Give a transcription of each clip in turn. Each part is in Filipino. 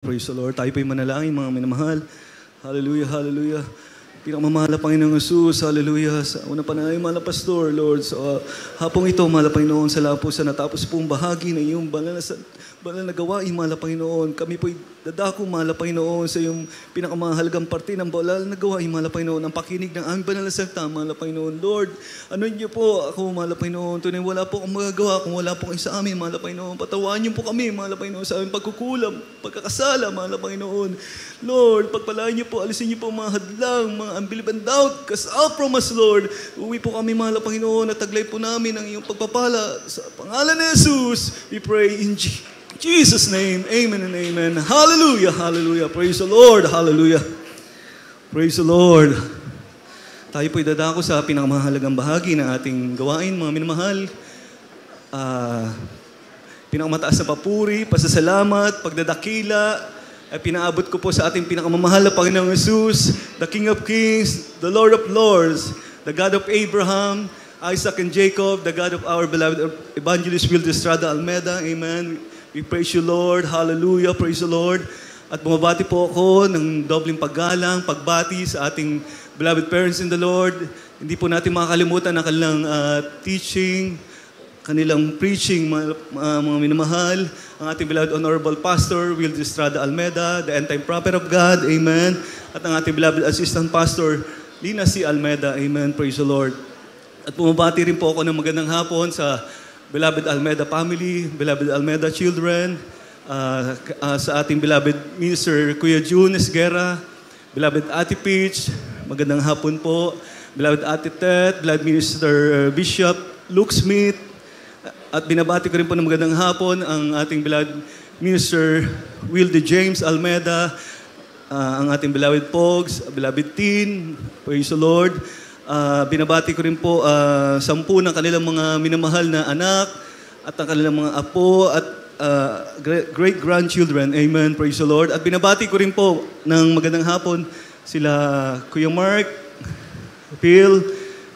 Praise the Lord. Tayo po'y manalangin, mga minamahal. Hallelujah, hallelujah. Pinakamamahal na Panginoong Jesus, hallelujah. Sa unang panahon, mahal na Pastor, Lord. So, hapong ito, mahal na Panginoon, sa lahat po sa natapos pong bahagi ng iyong banal na gawain, mahal na Panginoon. Kami po'y dadako, mahal na Panginoon, sa iyong pinakamahalagang parte ng banal na gawain, mahal na Panginoon. Ang pakinig ng aming banal na salita, mahal na Panginoon. Lord, ano niyo po ako, mahal na Panginoon. Tunay wala po akong magagawa kung wala po kayo sa amin, mahal na Panginoon. Patawaan niyo po kami, mahal na Panginoon, sa aming pagkukulam, pagkakasala, mahal na Panginoon. Lord, pagpalain niyo po, alisin niyo po mga hadlang, mga unbelief and doubt, cast out from us, Lord. Uwi po kami, mahal na Panginoon, at taglay po namin ang iyong pagpapala. Sa pangalan ni Jesus, we pray in Jesus' name. Amen and amen. Hallelujah, hallelujah. Praise the Lord, hallelujah. Praise the Lord. Tayo po'y dadako sa pinakamahalagang bahagi ng ating gawain, mga minamahal. Pinakamataas na papuri, pasasalamat, pagdadakila, ay pinaabot ko po sa ating pinakamamahal na Panginoong Jesus, the King of Kings, the Lord of Lords, the God of Abraham, Isaac and Jacob, the God of our beloved evangelist Wilde Estrada Almeda. Amen. We praise you, Lord. Hallelujah. Praise the Lord. At bumabati po ako ng dobling paggalang, pagbati sa ating beloved parents in the Lord. Hindi po natin makakalimutan ang kanilang teaching, kanilang preaching, mga minamahal. Ang ating beloved Honorable Pastor, Wilde Estrada Almeda, the end-time prophet of God. Amen. At ang ating beloved Assistant Pastor, Lina C. Almeda. Amen. Praise the Lord. At bumabati rin po ako ng magandang hapon sa beloved Almeda family, beloved Almeda children, sa ating beloved Minister Kuya June Esguerra, beloved Ate Peach, magandang hapon po, beloved Ate Tet, beloved Minister Bishop Luke Smith, at binabati ko rin po ng magandang hapon ang ating beloved Minister Wilde James Almeda, ang ating beloved Pogs, beloved Teen, praise the Lord. Binabati ko rin po 10 ng kanilang mga minamahal na anak at ang kanilang mga apo at great-grandchildren. Amen. Praise the Lord. At binabati ko rin po ng magandang hapon sila Kuya Mark, Phil,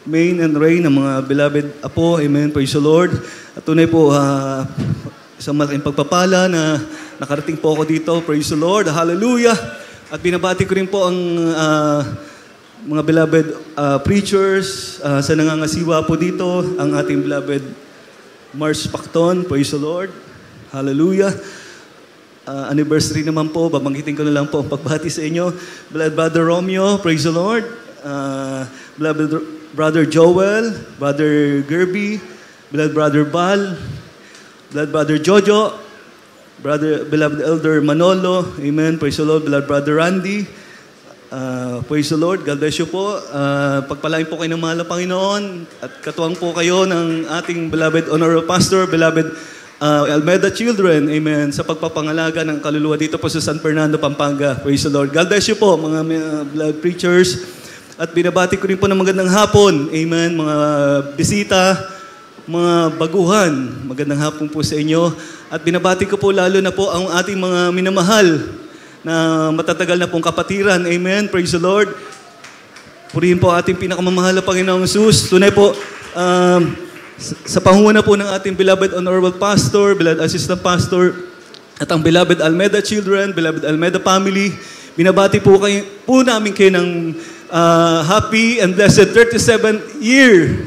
Maine, and Ray, ng mga beloved apo. Amen. Praise the Lord. At tunay po, isang malaking pagpapala na nakarating po ako dito. Praise the Lord. Hallelujah. At binabati ko rin po ang mga beloved preachers sa nangangasiwa po dito, ang ating beloved Mars Pacton, praise the Lord, hallelujah. Anniversary naman po, babanggitin ko na lang po ang pagbati sa inyo. Beloved Brother Romeo, praise the Lord. Beloved Brother Joel, Brother Gerby, beloved Brother Bal, beloved Brother Jojo, beloved Elder Manolo, amen, praise the Lord. Beloved Brother Randy, praise the Lord. God bless you po. Pagpalain po kayo ng mahal na Panginoon at katuwang po kayo ng ating beloved Honorable Pastor, beloved Almeda children. Amen. Sa pagpapangalaga ng kaluluwa dito po sa San Fernando, Pampanga. Praise the Lord. God bless you po, mga beloved preachers. At binabati ko rin po ng magandang hapon. Amen. Mga bisita, mga baguhan. Magandang hapon po sa inyo. At binabati ko po lalo na po ang ating mga minamahal na matatagal na pong kapatiran. Amen. Praise the Lord. Purihin po ating pinakamamahal na Panginoong Jesus. Tunay po, sa pangunguna po ng ating beloved Honorable Pastor, beloved Assistant Pastor, at ang beloved Almeda children, beloved Almeda family, binabati po namin kayo ng happy and blessed 37th year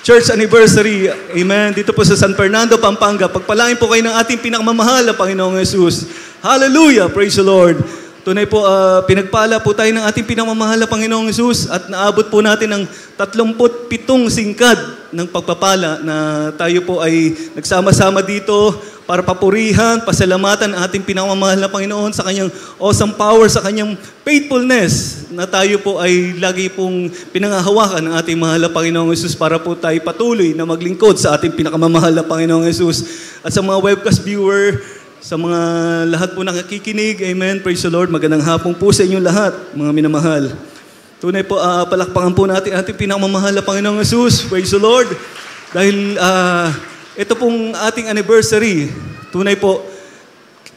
church anniversary. Amen. Dito po sa San Fernando, Pampanga. Pagpalain po kayo ng ating pinakamamahal na Panginoong Jesus. Hallelujah! Praise the Lord. Tunay po, pinagpala po tayo ng ating pinamamahal na Panginoong Jesus at naabot po natin ang 37 singkad ng pagpapala na tayo po ay nagsama-sama dito para papurihan, pasalamatan ang ating pinamamahal na Panginoon sa kanyang awesome power, sa kanyang faithfulness na tayo po ay lagi pong pinangahawakan ng ating mahal na Panginoong Jesus para po tayo patuloy na maglingkod sa ating pinakamamahal na Panginoong Jesus. At sa mga webcast viewer, sa mga lahat po nakikinig, amen, praise the Lord, magandang hapon po sa inyong lahat, mga minamahal. Tunay po, palakpakan po natin ating pinakamamahal na Panginoong Jesus, praise the Lord. Dahil ito pong ating anniversary, tunay po,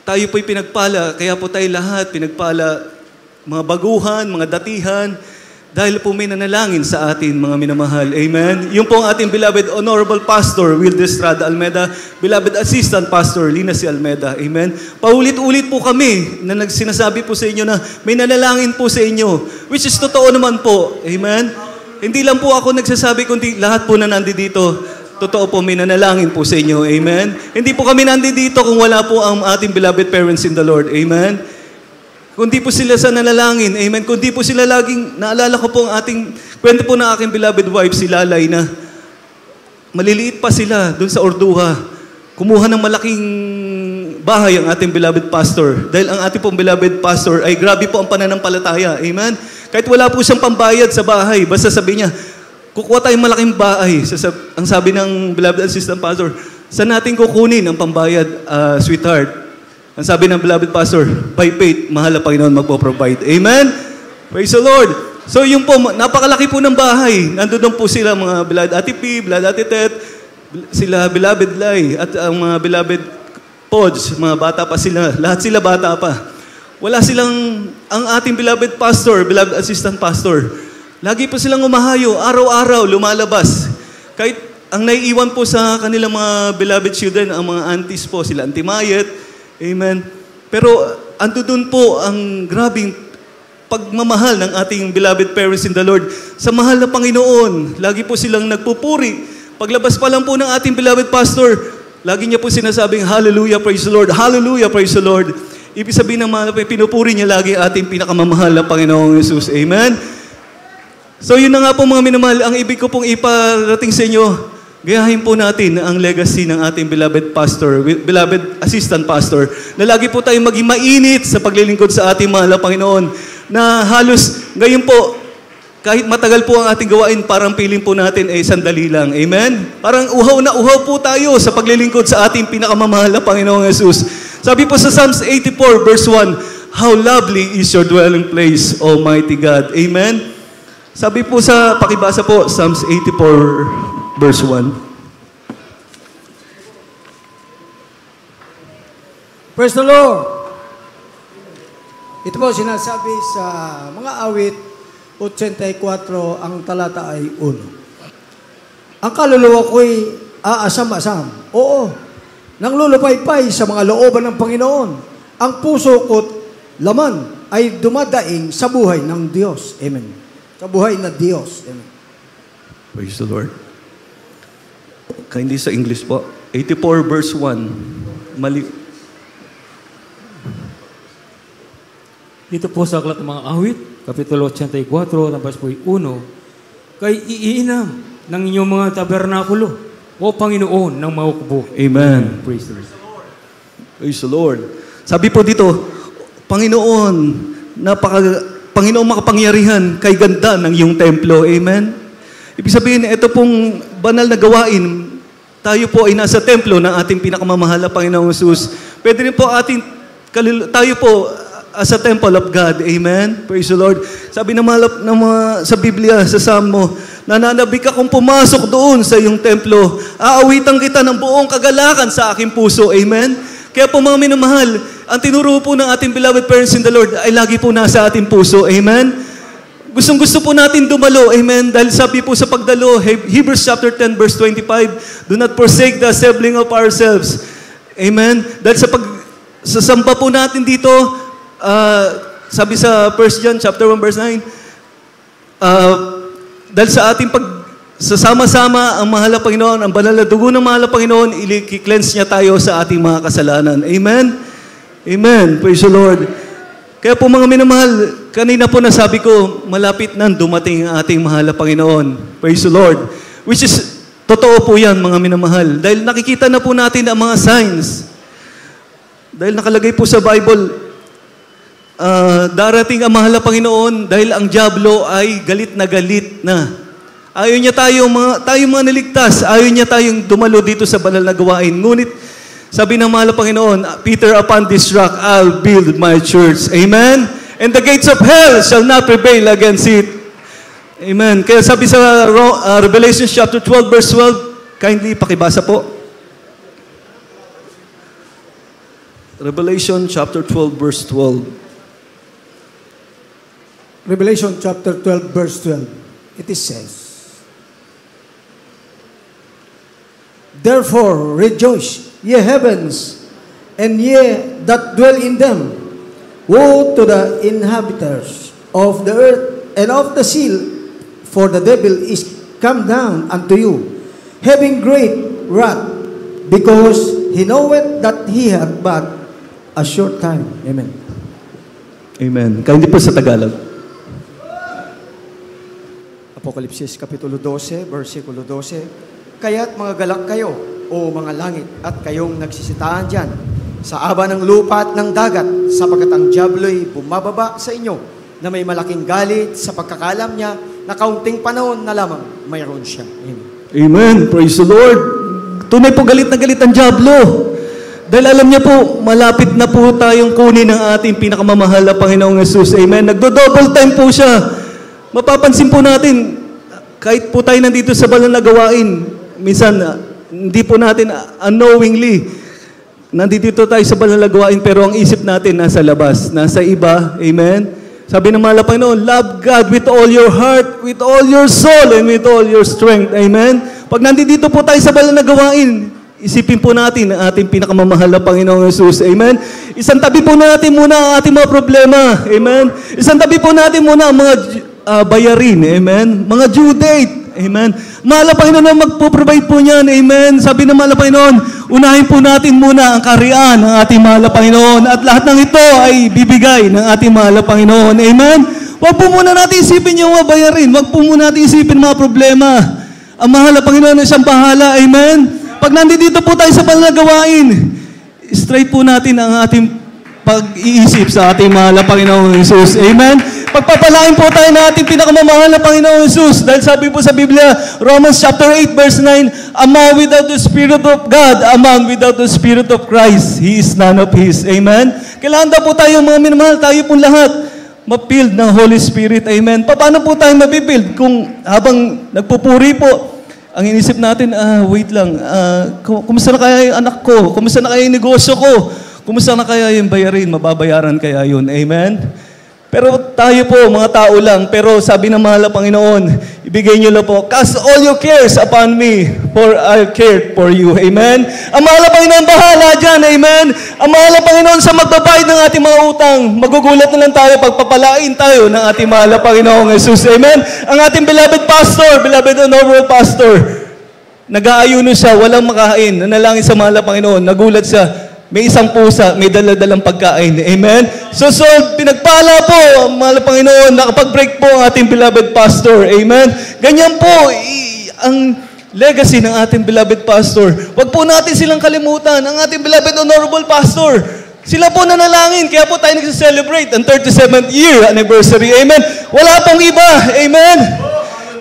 tayo po'y pinagpala, kaya po tayo lahat pinagpala, mga baguhan, mga datihan, dahil po may nanalangin sa atin, mga minamahal. Amen? Yung po ang ating beloved Honorable Pastor, Wilde Estrada Almeda, beloved Assistant Pastor, Lina C. Almeda. Amen? Paulit-ulit po kami na nagsinasabi po sa inyo na may nanalangin po sa inyo, which is totoo naman po. Amen? Hindi lang po ako nagsasabi, kundi lahat po na nandito, totoo po, may nanalangin po sa inyo. Amen? Hindi po kami nandito kung wala po ang ating beloved parents in the Lord. Amen? Kundi po sila sa nanalangin. Amen. Kundi po sila laging, naalala ko po ang ating, kwento po ng aking beloved wife, si Lalay, na maliliit pa sila doon sa Orduha. Kumuha ng malaking bahay ang ating beloved pastor. Dahil ang ating pong beloved pastor ay grabe po ang pananampalataya. Amen. Kahit wala po siyang pambayad sa bahay, basta sabi niya, kukuha tayong malaking bahay. Ang sabi ng beloved assistant pastor, saan natin kukunin ang pambayad, sweetheart? Ang sabi ng beloved pastor, by faith, mahal na Panginoon magpo-provide. Amen? Praise the Lord. So yung po, napakalaki po ng bahay. Nandun po sila, mga beloved Ate P, beloved Ate Tet, sila beloved Lai, at ang mga beloved Pods, mga bata pa sila. Lahat sila bata pa. Wala silang, ang ating beloved pastor, beloved assistant pastor, lagi po silang umahayo, araw-araw, lumalabas. Kahit ang naiiwan po sa kanilang mga beloved children, ang mga aunties po, sila Auntie Mayet, amen. Pero ando doon po ang grabing pagmamahal ng ating beloved parents in the Lord. Sa mahal na Panginoon, lagi po silang nagpupuri. Paglabas pa lang po ng ating beloved pastor, lagi niya po sinasabing, Hallelujah, praise the Lord. Hallelujah, praise the Lord. Ibig sabihin ng mga pinupuri niya lagi ating pinakamamahal na Panginoong Jesus. Amen. So yun na nga po mga minamahal, ang ibig ko pong iparating sa inyo, gayahin po natin ang legacy ng ating beloved pastor, beloved assistant pastor, na lagi po tayong maging mainit sa paglilingkod sa ating mahal na Panginoon, na halos ngayon po, kahit matagal po ang ating gawain, parang piling po natin ay sandali lang. Amen? Parang uhaw na uhaw po tayo sa paglilingkod sa ating pinakamamahal na Panginoong Jesus. Sabi po sa Psalms 84 verse 1, how lovely is your dwelling place, Almighty God. Amen? Sabi po sa, pakibasa po, Psalms 84 verse 1. Praise the Lord. Ito po sinasabi sa mga awit 84, ang talata ay 1. Ang kaluluwa ko'y aasam-asam. Oo, nang lulupaypay sa mga looban ng Panginoon. Ang puso ko't laman ay dumadaing sa buhay ng Diyos. Amen. Sa buhay na Diyos. Amen. Praise the Lord. Kindly sa English po. 84 verse 1. Mali. Dito po sa Aklat ng mga Awit, Kapitulo 84, verse 1, kay iinam ng inyong mga tabernakulo, o Panginoon ng mga kubo. Amen. Praise the Lord. Praise the Lord. Sabi po dito, Panginoon, Panginoon makapangyarihan, kay ganda ng iyong templo. Amen. Ibig sabihin, ito pong banal na gawain, tayo po ay nasa templo ng ating pinakamamahal na Panginoong Jesus. Pwede rin po tayo po as a temple of God. Amen? Praise the Lord. Sabi ng sa Biblia, sa Salmo, nananabik akong pumasok doon sa iyong templo. Aawitan kita ng buong kagalakan sa aking puso. Amen? Kaya po mga minamahal, ang tinuro po ng ating beloved parents in the Lord ay lagi po nasa ating puso. Amen? Gustong-gusto po natin dumalo. Amen? Dahil sabi po sa pagdalo, Hebrews chapter 10 verse 25, do not forsake the assembling of ourselves. Amen? Dahil sa samba po natin dito, sabi sa 1 John chapter 1 verse 9, dahil sa ating sasama-sama ang mahal na Panginoon, ang banal na dugo ng mahal na Panginoon, i-cleanse niya tayo sa ating mga kasalanan. Amen? Amen. Praise the Lord. Kaya po mga minamahal, kanina po nasabi ko, malapit na dumating ang ating mahal na Panginoon. Praise the Lord. Which is, totoo po yan mga minamahal. Dahil nakikita na po natin ang mga signs. Dahil nakalagay po sa Bible, darating ang mahal na Panginoon dahil ang dyablo ay galit na galit na. Ayaw niya tayong mga naligtas, ayaw niya tayong dumalo dito sa banal na gawain. Ngunit, sabi ng mahal na Panginoon, Peter, upon this rock, I'll build my church. Amen? And the gates of hell shall not prevail against it. Amen. Kaya sabi sa Revelation chapter 12, verse 12, kindly pakibasa po. Revelation chapter 12, verse 12. Revelation chapter 12, verse 12. It is says, "Therefore rejoice, ye heavens, and ye that dwell in them. Woe to the inhabitants of the earth and of the sea, for the devil is come down unto you, having great wrath, because he knoweth that he hath but a short time." Amen. Amen. Kaya hindi po sa Tagalog. Apokalipsis Kapitulo 12, versikulo 12, "Kaya't mga galak kayo, o mga langit, at kayong nagsisitaan dyan, sa aba ng lupa at ng dagat, sapagkat ang diablo'y bumababa sa inyo, na may malaking galit sa pagkakalam niya, na kaunting panahon na lamang mayroon siya." Amen. Amen. Praise the Lord. Tunay po galit na galit ang Diablo. Dahil alam niya po, malapit na po tayong kunin ng ating pinakamamahal na Panginoong Jesus. Amen. Nagdo-double time po siya. Mapapansin po natin, kahit po tayo nandito sa banal na gawain, minsan, hindi po natin unknowingly, nandito tayo sa banal na gawain, pero ang isip natin nasa labas, nasa iba. Amen. Sabi ng mahal na Panginoon, love God with all your heart, with all your soul, and with all your strength. Amen. Pag nandito po tayo sa banal na gawain, isipin po natin ang ating pinakamamahal na Panginoong Jesus. Amen. Isang tabi po natin muna ang ating mga problema. Amen. Isang tabi po natin muna ang mga bayarin. Amen. Mga due date. Amen. Mahal na Panginoon na magpo-provide po niyan. Amen. Sabi ng mahal na Panginoon, unahin po natin muna ang kaharian ng ating mahal na Panginoon at lahat ng ito ay bibigay ng ating mahal na Panginoon. Amen. Huwag po muna natin isipin yung mga bayarin. Huwag po muna natin isipin mga problema. Ang mahal na Panginoon ay siyang bahala. Amen. Pag nandito po tayo sa banal na gawain, straight po natin ang ating pag-iisip sa ating mahal na Panginoong Jesus. Amen? Pagpapalain po tayo ng ating pinakamamahal na Panginoong Jesus. Dahil sabi po sa Biblia, Romans chapter 8, verse 9, "A man without the Spirit of God, a man without the Spirit of Christ, he is none of His." Amen? Kailangan daw po tayo, mga minamahal, tayo pong lahat, ma-filled ng Holy Spirit. Amen? Paano po tayo mabibuild kung habang nagpupuri po, ang inisip natin, wait lang, kumusta na kaya yung anak ko? Kumusta na kaya yung negosyo ko? Kumusta na kaya yung bayarin? Mababayaran kaya yun? Amen? Pero tayo po, mga tao lang, pero sabi ng mahal na Panginoon, ibigay niyo lang po, "Cast all your cares upon me, for I care for you." Amen? Ang mahal na Panginoon, bahala dyan. Amen? Ang mahal na Panginoon sa magbabayad ng ating mga utang, magugulat na lang tayo, pagpapalain tayo ng ating mahal na Panginoong Jesus. Amen? Ang ating beloved pastor, beloved honorable pastor, nag-aayuno siya, walang makain, nanalangin sa mahal na Panginoon, nagulat siya, may isang pusa, may dala-dalang pagkain. Amen? So, pinagpala po ang mahal na Panginoon, nakapag-break po ang ating beloved pastor. Amen? Ganyan po, ang legacy ng ating beloved pastor. Huwag po natin silang kalimutan. Ang ating beloved honorable pastor, sila po nanalangin, kaya po tayo nag-celebrate ang 37th year anniversary. Amen? Wala pong iba. Amen?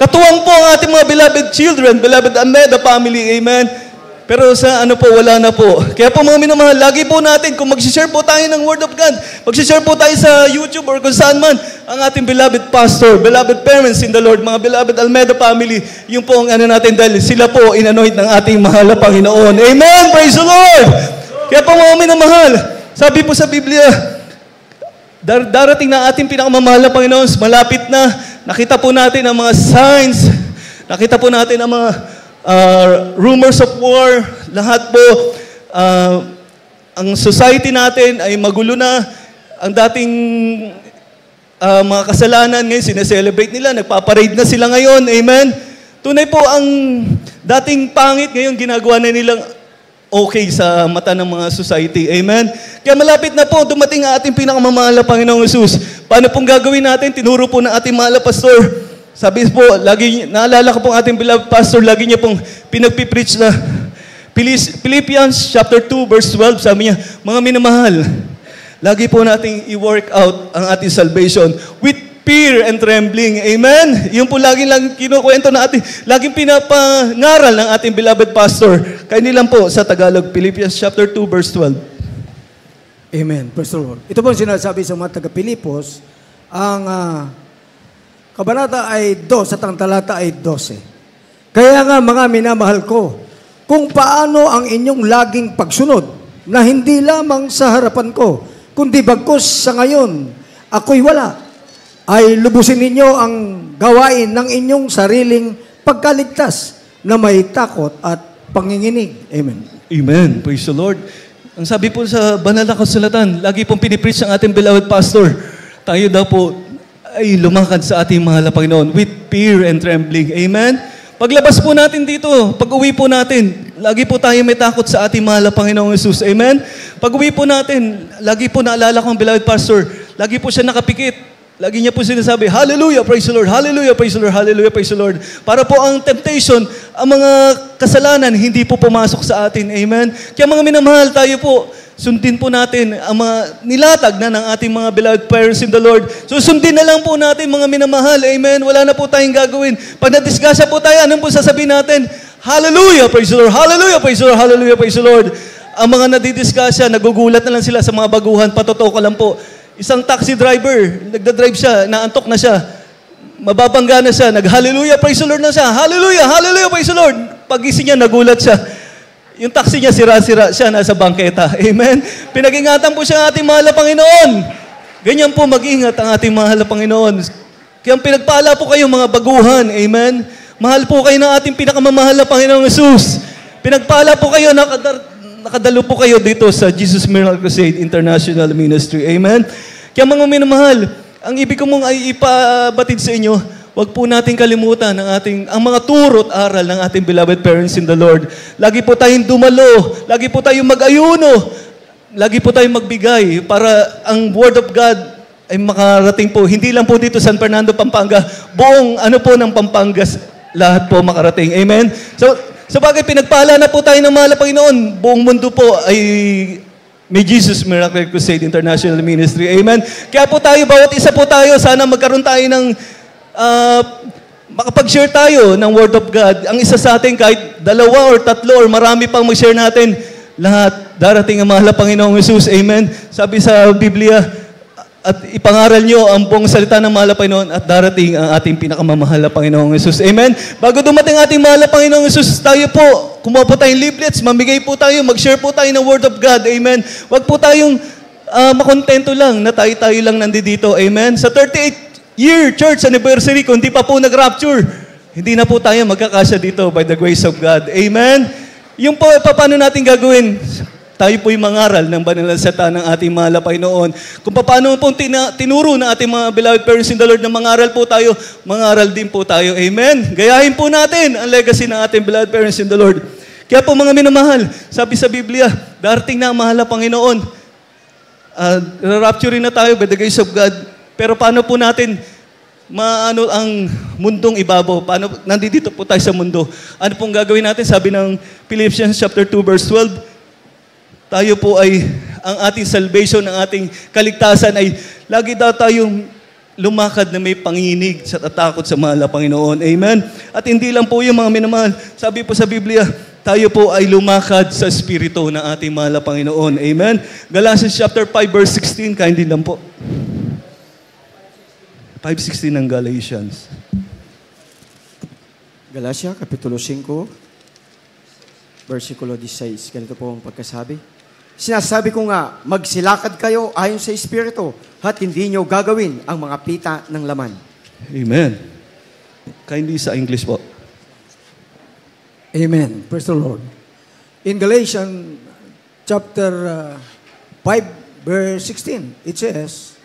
Katuwang po ang ating mga beloved children, beloved Almeida family. Amen? Pero sa wala na po. Kaya po mga minamahal, lagi po natin, kung mag-share po tayo ng Word of God, mag-share po tayo sa YouTube or kung saan man, ang ating beloved pastor, beloved parents in the Lord, mga beloved Almeida family, yung po ang natin dahil sila po inanoint ng ating mahal na Panginoon. Amen! Praise the Lord! Kaya po mga minamahal, sabi po sa Biblia, darating na ating pinakamamahal na Panginoon, malapit na, nakita po natin ang mga signs, nakita po natin ang mga rumors of war, lahat po, ang society natin ay magulo na, ang dating mga kasalanan ngayon, sineselebrate nila, nagpaparade na sila ngayon, amen? Tunay po, ang dating pangit ngayon, ginagawa na nilang okay sa mata ng mga society, amen? Kaya malapit na po, dumating ang ating pinakamamahal na Panginoong Jesus. Paano pong gagawin natin? Tinuro po ng ating mahal na pastor. Sabi po, naalala ko pong ating beloved pastor, lagi niya pong pinagpipreach na Philippians chapter 2 verse 12, sabi niya, mga minamahal, lagi po nating i-work out ang ating salvation with fear and trembling. Amen? Yung po laging kinukwento na ating, laging pinapangaral ng ating beloved pastor. Kaya nilang po sa Tagalog, Philippians chapter 2 verse 12. Amen. Praise the Lord. Ito po sinasabi sa mga taga-Pilipos, ang kabanata ay 2 at ang talata ay 12. Kaya nga mga minamahal ko, kung paano ang inyong laging pagsunod na hindi lamang sa harapan ko, kundi bagkus sa ngayon, ako'y wala. ay lubusin ninyo ang gawain ng inyong sariling pagkaligtas na may takot at panginginig. Amen. Amen. Praise the Lord. Ang sabi po sa banal na kasulatan, lagi pong pinipreach ng ating beloved pastor, tayo daw po ay lumakad sa ating mahal na Panginoon with fear and trembling. Amen? Paglabas po natin dito, pag-uwi po natin, lagi po tayo may takot sa ating mahal na Panginoong Jesus. Amen? Pag-uwi po natin, lagi po naalala ko ang beloved pastor, lagi po siya nakapikit. Lagi niya po sinasabi, Hallelujah, praise the Lord, Hallelujah, praise the Lord, Hallelujah, praise the Lord. Para po ang temptation, ang mga kasalanan, hindi po pumasok sa atin. Amen? Kaya mga minamahal, tayo po, sundin po natin ang mga nilatag na ng ating mga beloved parents in the Lord. So sundin na lang po natin mga minamahal. Amen? Wala na po tayong gagawin. Pag nadisgasya po tayo, anong po sasabihin natin? Hallelujah, praise the Lord, Hallelujah, praise the Lord, Hallelujah, praise the Lord. Ang mga nadidisgasya, nagugulat na lang sila sa mga baguhan. Patotoo ko lang po. Isang taxi driver, nagdadrive siya, naantok na siya, mababangga na siya, nag-hallelujah, praise the Lord na siya, hallelujah, hallelujah, praise the Lord. Pagising niya, nagulat siya. Yung taxi niya, sira-sira siya, nasa bangketa. Amen? Pinag-ingatan po siya ng ating mahal na Panginoon. Ganyan po mag-ingat ang ating mahal na Panginoon. Kaya pinagpala po kayo mga baguhan. Amen? Mahal po kayo ng ating pinakamamahal na Panginoong Jesus. Pinagpala po kayo, nakadalo po kayo dito sa Jesus Miracle Crusade International Ministry. Amen? Kaya mga minamahal, ang ibig ko mong ay ipabatid sa inyo, huwag po natin kalimutan ang mga turo at aral ng ating beloved parents in the Lord. Lagi po tayong dumalo, lagi po tayong mag-ayuno, lagi po tayong magbigay para ang Word of God ay makarating po. Hindi lang po dito San Fernando, Pampanga, buong ng Pampanga, lahat po makarating. Amen? So, sabagay, pinagpala na po tayo ng mahal na Panginoon. Buong mundo po ay may Jesus Miracle Crusade International Ministry. Amen? Kaya po tayo, bawat isa po tayo, sana magkaroon tayo ng makapag-share tayo ng Word of God. Ang isa sa atin, kahit 2 or 3 or marami pang mag-share natin, lahat darating ang mahal na Panginoong Jesus. Amen? Sabi sa Biblia, at ipangaral nyo ang buong salita ng mahal na Panginoon at darating ang ating pinakamamahal na Panginoong Jesus. Amen? Bago dumating ating mahal na Panginoong Jesus, tayo po, kumuha po tayong leaflets, mamigay po tayo, mag-share po tayo ng Word of God. Amen? Huwag po tayong makontento lang na tayo lang nandito. Amen? Sa 38-year church anniversary, kung di pa po nag-rapture, hindi na po tayo magkakasya dito by the grace of God. Amen? Yung po, paano natin gagawin? Tayo po'y mangaral ng banal na salita ng ating mahal na Panginoon. Kung paano po tinuro ng ating mga beloved parents in the Lord na mangaral po tayo, mangaral din po tayo. Amen? Gayahin po natin ang legacy ng ating beloved parents in the Lord. Kaya po mga minamahal, sabi sa Biblia, darating na ang mahal na Panginoon. Rapture na tayo by the grace of God. Pero paano po natin maano ang mundong ibabaw? Paano, nandito po tayo sa mundo. Ano pong gagawin natin? Sabi ng Philippians chapter 2 verse 12, tayo po ay, ang ating salvation, ang ating kaligtasan ay lagi daw tayong lumakad na may panginig sa tatakot sa mahal na Panginoon. Amen? At hindi lang po yung mga minamahal. Sabi po sa Biblia, tayo po ay lumakad sa Espiritu ng ating mahal na Panginoon. Amen? Galatians chapter 5 verse 16, kindly lang po. 5:16 ng Galatians. Galatia, Kapitulo 5, versikulo 16. Ganito po ang pagkasabi. Sinasabi ko nga, magsilakad kayo ayon sa Espiritu at hindi nyo gagawin ang mga pita ng laman. Amen. Kindly sa English po. Amen. Praise the Lord. In Galatians chapter 5 verse 16, it says,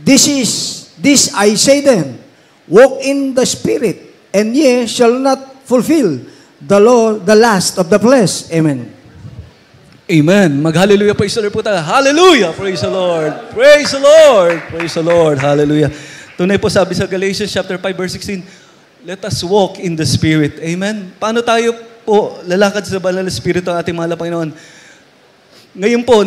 This I say then, walk in the Spirit, and ye shall not fulfill the law, the lust of the flesh. Amen. Amen. Mag-hallelujah, praise the Lord po tayo. Hallelujah, praise the Lord. Praise the Lord. Praise the Lord. Hallelujah. Tunay po sabi sa Galatians chapter 5 verse 16, let us walk in the Spirit. Amen. Paano tayo po lalakad sa banal na Espiritu ng ating mahal na Panginoon? Ngayon po,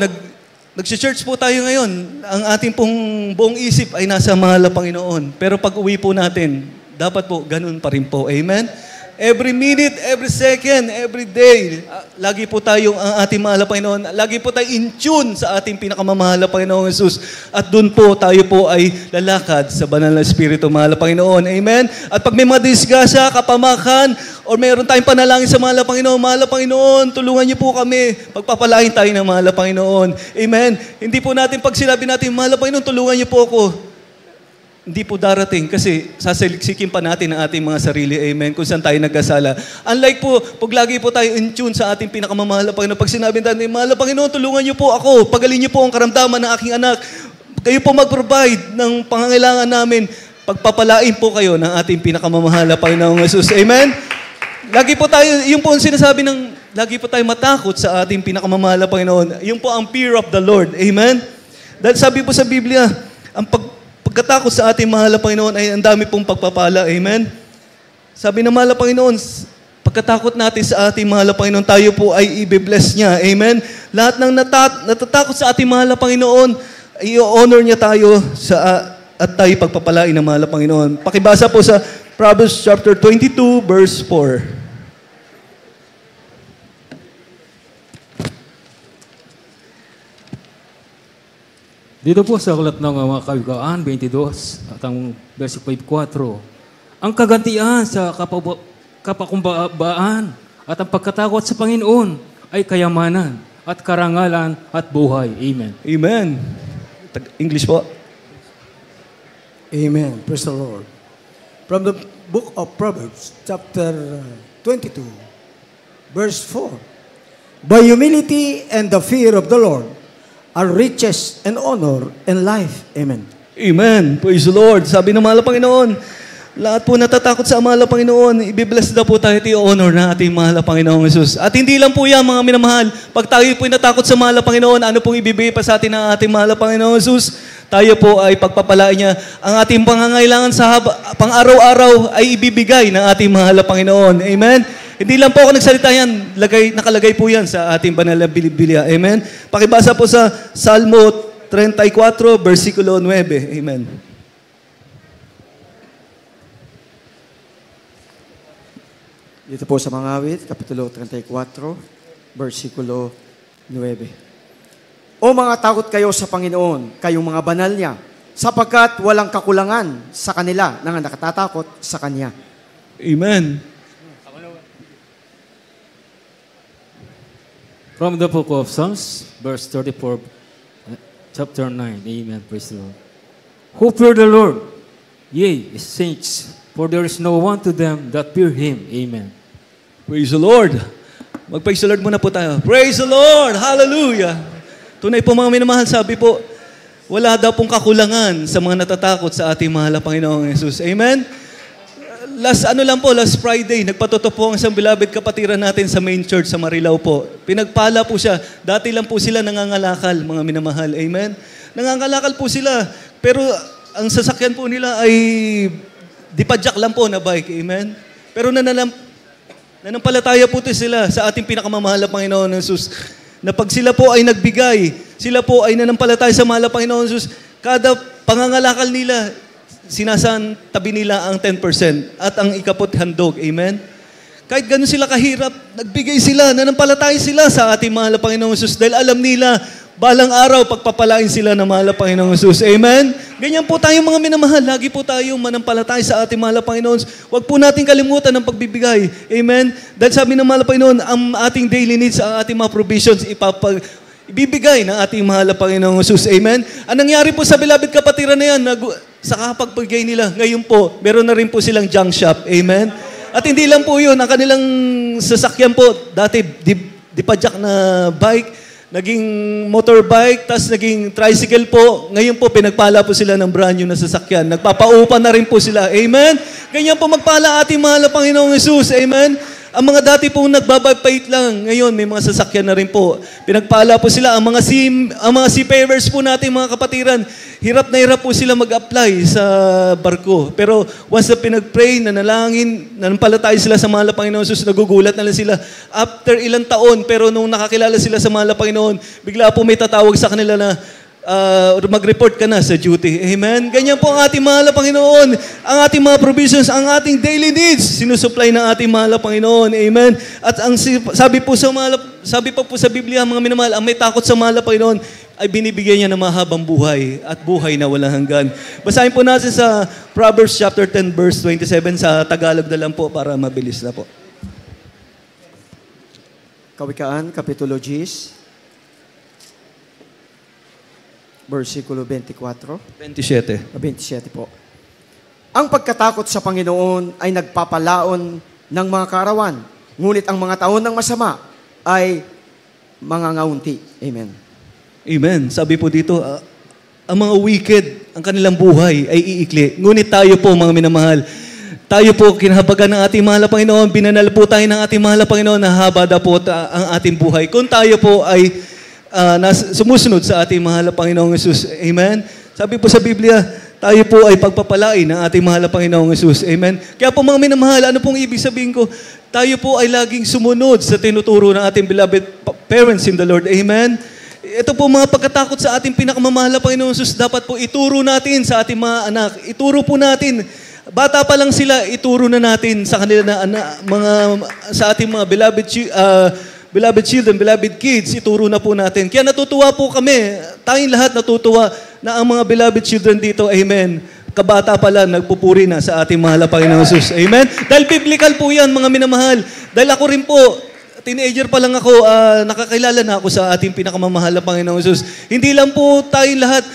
nag-church po tayo ngayon. Ang ating pong buong isip ay nasa mahal na Panginoon. Pero pag uwi po natin, dapat po ganun pa rin po. Amen. Every minute, every second, every day, lagi po tayong ang ating mahal na Panginoon. Lagi po tayo in tune sa ating pinakamamahal na Panginoong Jesus. At doon po, tayo po ay lalakad sa banal na Espiritu, mahal na Panginoon. Amen? At pag may mga disgrasya, kapamakan, or mayroon tayong panalangin sa mahal na Panginoon, tulungan niyo po kami. Pagpapalain tayo ng mahal na Panginoon. Amen? Hindi po natin, pag sinabi natin, mahal na Panginoon, tulungan niyo po ako. hindi po darating kasi sasaliksikin pa natin ang ating mga sarili. Amen. Kung saan tayo nagkasala. Unlike po, pag lagi po tayo in tune sa ating pinakamamahal na Panginoon, pag sinabi natin, mahal na Panginoon, tulungan niyo po ako. Pagaling niyo po ang karamdaman ng aking anak. Kayo po mag-provide ng pangangailangan namin. Pagpapalain po kayo ng ating pinakamamahal na Panginoong Jesus. Amen. Lagi po tayo, yung po ang sinasabi ng, lagi po tayo matakot sa ating pinakamamahal na Panginoon. Yung po ang fear of the Lord. Amen. Dahil sabi po sa Biblia, ang pagkatakot sa ating mahal na Panginoon ay ang dami pong pagpapala. Amen? Sabi ng mahal na Panginoon, pagkatakot natin sa ating mahal na Panginoon, tayo po ay i-bless niya. Amen? Lahat ng natatakot sa ating mahal na Panginoon, i-honor niya tayo at tayo pagpapalain ng mahal na Panginoon. Pakibasa po sa Proverbs chapter 22, verse 4. Dito po sa aklat ng mga Kawikaan 22 at ang versikulo 4, ang kagantian sa kapakumbabaan at ang pagkatakot sa Panginoon ay kayamanan at karangalan at buhay. Amen. Amen. English po. Amen. Praise the Lord. From the book of Proverbs, chapter 22, verse 4. By humility and the fear of the Lord are riches and honor and life. Amen. Amen. Praise the Lord. Sabi ng mahal na Panginoon, lahat po natatakot sa mahal na Panginoon, i-bless na po tayo at i-honor na ating mahal na Panginoong Jesus. At hindi lang po yan, mga minamahal. Pag tayo po natakot sa mahal na Panginoon, ano pong ibibigay pa sa atin ng ating mahal na Panginoong Jesus? Tayo po ay pagpapalain niya. Ang ating pangangailangan sa pang-araw-araw ay ibibigay ng ating mahal na Panginoon. Amen? Hindi lang po ako nagsalita yan. Nakalagay po yan sa ating banal na Biblia. Amen? Pakibasa po sa Salmo 34, versikulo 9. Amen. Dito po sa mga awit, Kapitulo 34, versikulo 9. O mga takot kayo sa Panginoon, kayong mga banal niya, sapagkat walang kakulangan sa kanila na nakatatakot sa Kanya. Amen. From the book of Psalms, verse 34, chapter 9. Amen. Praise the Lord. Who fear the Lord? Yea, his saints, for there is no one to them that fear Him. Amen. Praise the Lord. Mag-praise the Lord muna po tayo. Praise the Lord! Hallelujah! Tunay po mga minamahal, sabi po, wala daw pong kakulangan sa mga natatakot sa ating mahal na Panginoong Jesus. Amen? Last Friday, nagpatuto po ang isang beloved kapatiran natin sa main church sa Marilao po. Pinagpala po siya. Dati lang po sila nangangalakal, mga minamahal. Amen? Nangangalakal po sila. Pero ang sasakyan po nila ay dipadyak lang po na bike. Amen? Pero nanampalataya po sila sa ating pinakamamahal na Panginoon Jesus. Na pag sila po ay nagbigay, sila po ay nanampalataya sa mahal na Panginoon Jesus, kada pangangalakal nila, sinasan tabi nila ang 10% at ang ikapot handog. Amen? Kahit ganun sila kahirap, nagbigay sila, nanampalataya sila sa ating mahal na Panginoong Jesus dahil alam nila, balang araw, pagpapalain sila ng mahal na Panginoong Jesus. Amen? Ganyan po tayo mga minamahal. Lagi po tayong manampalataya sa ating mahal na Panginoon. Huwag po natin kalimutan ang pagbibigay. Amen? Dahil sabi ng mahal na Panginoon, ang ating daily needs, ang ating mga provisions, ibibigay ng ating mahal na Panginoong Jesus. Amen? Ang nangyari po sa beloved kapatiran na yan, sa kapagbigay nila, ngayon po, meron na rin po silang junk shop. Amen? At hindi lang po yun, ang kanilang sasakyan po, dati dipadyak na bike, naging motorbike, tas naging tricycle po. Ngayon po, pinagpala po sila ng brand new na sasakyan. Nagpapaupa na rin po sila. Amen? Ganyan po magpala ating mahal na Panginoong Jesus. Amen? Ang mga dati po nagbabagpait lang, ngayon may mga sasakyan na rin po. Pinagpala po sila. Ang mga seafarers po natin, mga kapatiran, hirap na hirap po sila mag-apply sa barko. Pero once na pinag-pray, nanalangin, nanampalataya sila sa mahal na Panginoon Jesus, nagugulat na lang sila. After ilang taon, pero nung nakakilala sila sa mahal na Panginoon, bigla po may tatawag sa kanila na, mag-report ka na sa duty. Amen? Ganyan po ang ating mahal na Panginoon. Ang ating mga provisions, ang ating daily needs, sinusupply ng ating mahal na Panginoon. Amen? At ang sabi po sa Biblia, mga minamahal, ang may takot sa mahal na Panginoon, ay binibigyan niya ng mahabang buhay at buhay na walang hanggan. Basahin po natin sa Proverbs chapter 10, verse 27, sa Tagalog na lang po para mabilis na po. Kawikaan, Kapitulo 10, versikulo 24. 27. 27 po. Ang pagkatakot sa Panginoon ay nagpapalaon ng mga kaarawan, ngunit ang mga taon ng masama ay mangangaunti. Amen. Amen. Sabi po dito, ang mga wicked, ang kanilang buhay ay iikli. Ngunit tayo po, mga minamahal, tayo po, kinahabagan ng ating mahal na Panginoon, binanal po tayo ng ating mahal na Panginoon na haba na po ang ating buhay. Kung tayo po ay sumusunod sa ating mahal na Panginoong Jesus. Amen? Sabi po sa Biblia, tayo po ay pagpapalain ng ating mahal na Panginoong Jesus. Amen? Kaya po mga minamahal, ano pong ibig sabihin ko? Tayo po ay laging sumunod sa tinuturo ng ating beloved parents in the Lord. Amen? Ito po mga pagkatakot sa ating pinakamamahal na Panginoong Jesus, dapat po ituro natin sa ating mga anak. Ituro po natin. Bata pa lang sila, ituro na natin sa kanila na sa ating mga beloved children, beloved kids, ituro na po natin. Kaya natutuwa po kami, tayong lahat natutuwa na ang mga beloved children dito, amen, kabata pa lang, nagpupuri na sa ating mahal na Panginoong Jesus. Amen? Dahil biblical po yan, mga minamahal. Dahil ako rin po, teenager pa lang ako, nakakilala na ako sa ating pinakamamahal na Panginoong Jesus. Hindi lang po tayong lahat,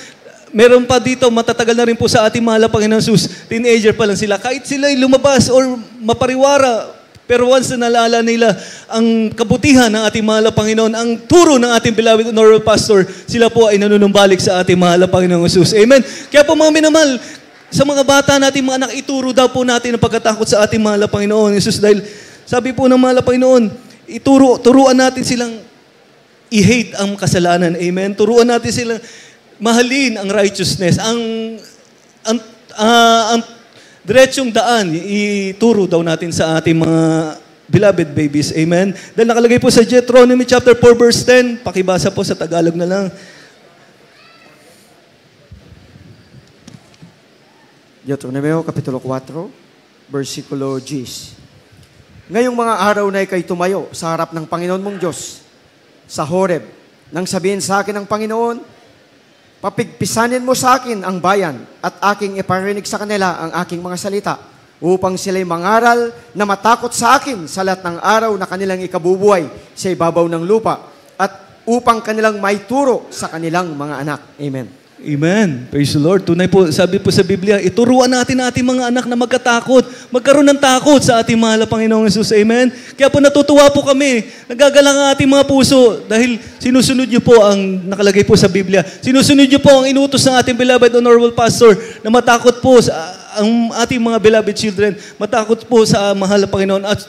meron pa dito, matatagal na rin po sa ating mahal na Panginoong Jesus. Teenager pa lang sila. Kahit sila'y lumabas or mapariwara, pero once na nalala nila ang kabutihan ng ating mahal na Panginoon, ang turo ng ating beloved honorable pastor, sila po ay nanunumbalik sa ating mahal na Panginoong Jesus. Amen? Kaya po mga minamahal, sa mga bata natin, mga anak, ituro daw po natin ang pagkatakot sa ating mahal na Panginoon Jesus. Dahil sabi po ng mahal na Panginoon, turuan natin silang i-hate ang kasalanan. Amen? Turuan natin silang mahalin ang righteousness. Ang diretsong daan, ituro daw natin sa ating mga beloved babies. Amen? Dahil nakalagay po sa Deuteronomy chapter 4 verse 10, pakibasa po sa Tagalog na lang. Deuteronomio kapitulo 4, versikulo 10. Ngayong mga araw na ikay tumayo sa harap ng Panginoon mong Diyos sa Horeb, nang sabihin sa akin ng Panginoon, papigpisanin mo sa akin ang bayan at aking iparinig sa kanila ang aking mga salita upang sila'y mangaral na matakot sa akin sa lahat ng araw na kanilang ikabubuhay sa ibabaw ng lupa at upang kanilang maituro sa kanilang mga anak. Amen. Amen. Praise the Lord. Tunay po, sabi po sa Biblia, ituruan natin ating mga anak na magkatakot, magkaroon ng takot sa ating mahal na Panginoong Jesus. Amen. Kaya po natutuwa po kami, nagagalang ang ating mga puso dahil sinusunod niyo po ang nakalagay po sa Biblia. Sinusunod niyo po ang inutos ng ating beloved honorable pastor na matakot po sa ang ating mga beloved children, matakot po sa mahal na Panginoon at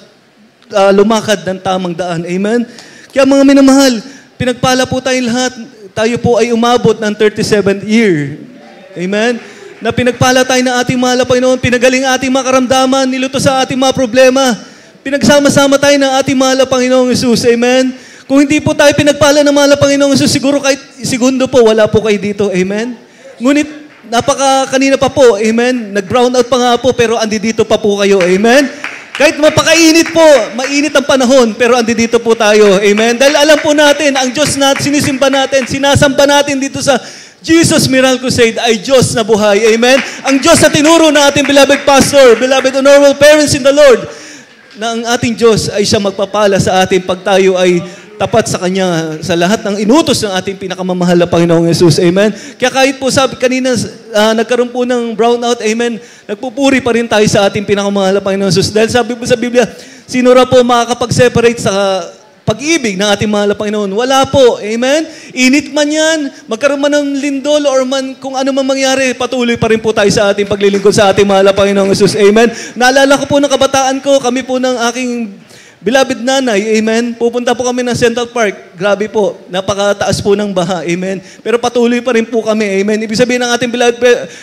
lumakad ng tamang daan. Amen. Kaya mga minamahal, pinagpala po tayong lahat. Tayo po ay umabot ng 37th year. Amen? Na pinagpala tayo ng ating mahal na Panginoon, pinagaling ating mga karamdaman, niluto sa ating mga problema. Pinagsama-sama tayo ng ating mahal na Panginoong Jesus. Amen? Kung hindi po tayo pinagpala ng mahal na Panginoong Jesus, siguro kahit segundo po, wala po kayo dito. Amen? Ngunit, kanina pa po, amen? Nag-brown out pa nga po, pero andi dito pa po kayo. Amen? Kahit mapakainit po, mainit ang panahon, pero andi dito po tayo. Amen? Dahil alam po natin, ang Diyos natin, sinisimba natin, sinasamba natin dito sa Jesus Miracle Crusade ay Diyos na buhay. Amen? Ang Diyos na tinuro ng ating beloved pastor, beloved honorable parents in the Lord, na ang ating Diyos ay siya magpapala sa atin pag tayo ay tapat sa Kanya sa lahat ng inutos ng ating pinakamamahal na Panginoong Jesus. Amen? Kaya kahit po sabi kanina, nagkaroon po ng brownout, amen, nagpupuri pa rin tayo sa ating pinakamamahal na Panginoong Jesus. Dahil sabi po sa Biblia, sino ra po makakapag-separate sa pag-ibig ng ating mahal na Panginoon? Wala po. Amen? Init man yan, magkaroon man ng lindol or man kung ano man mangyari, patuloy pa rin po tayo sa ating paglilingkod sa ating mahal na Panginoong Jesus. Amen? Naalala ko po ng kabataan ko, kami po ng aking beloved nanay, amen. Pupunta po kami ng Central Park. Grabe po, napakataas po ng baha, amen. Pero patuloy pa rin po kami, amen. Ibig sabihin ng ating beloved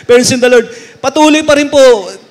parents in the Lord, patuloy pa rin po,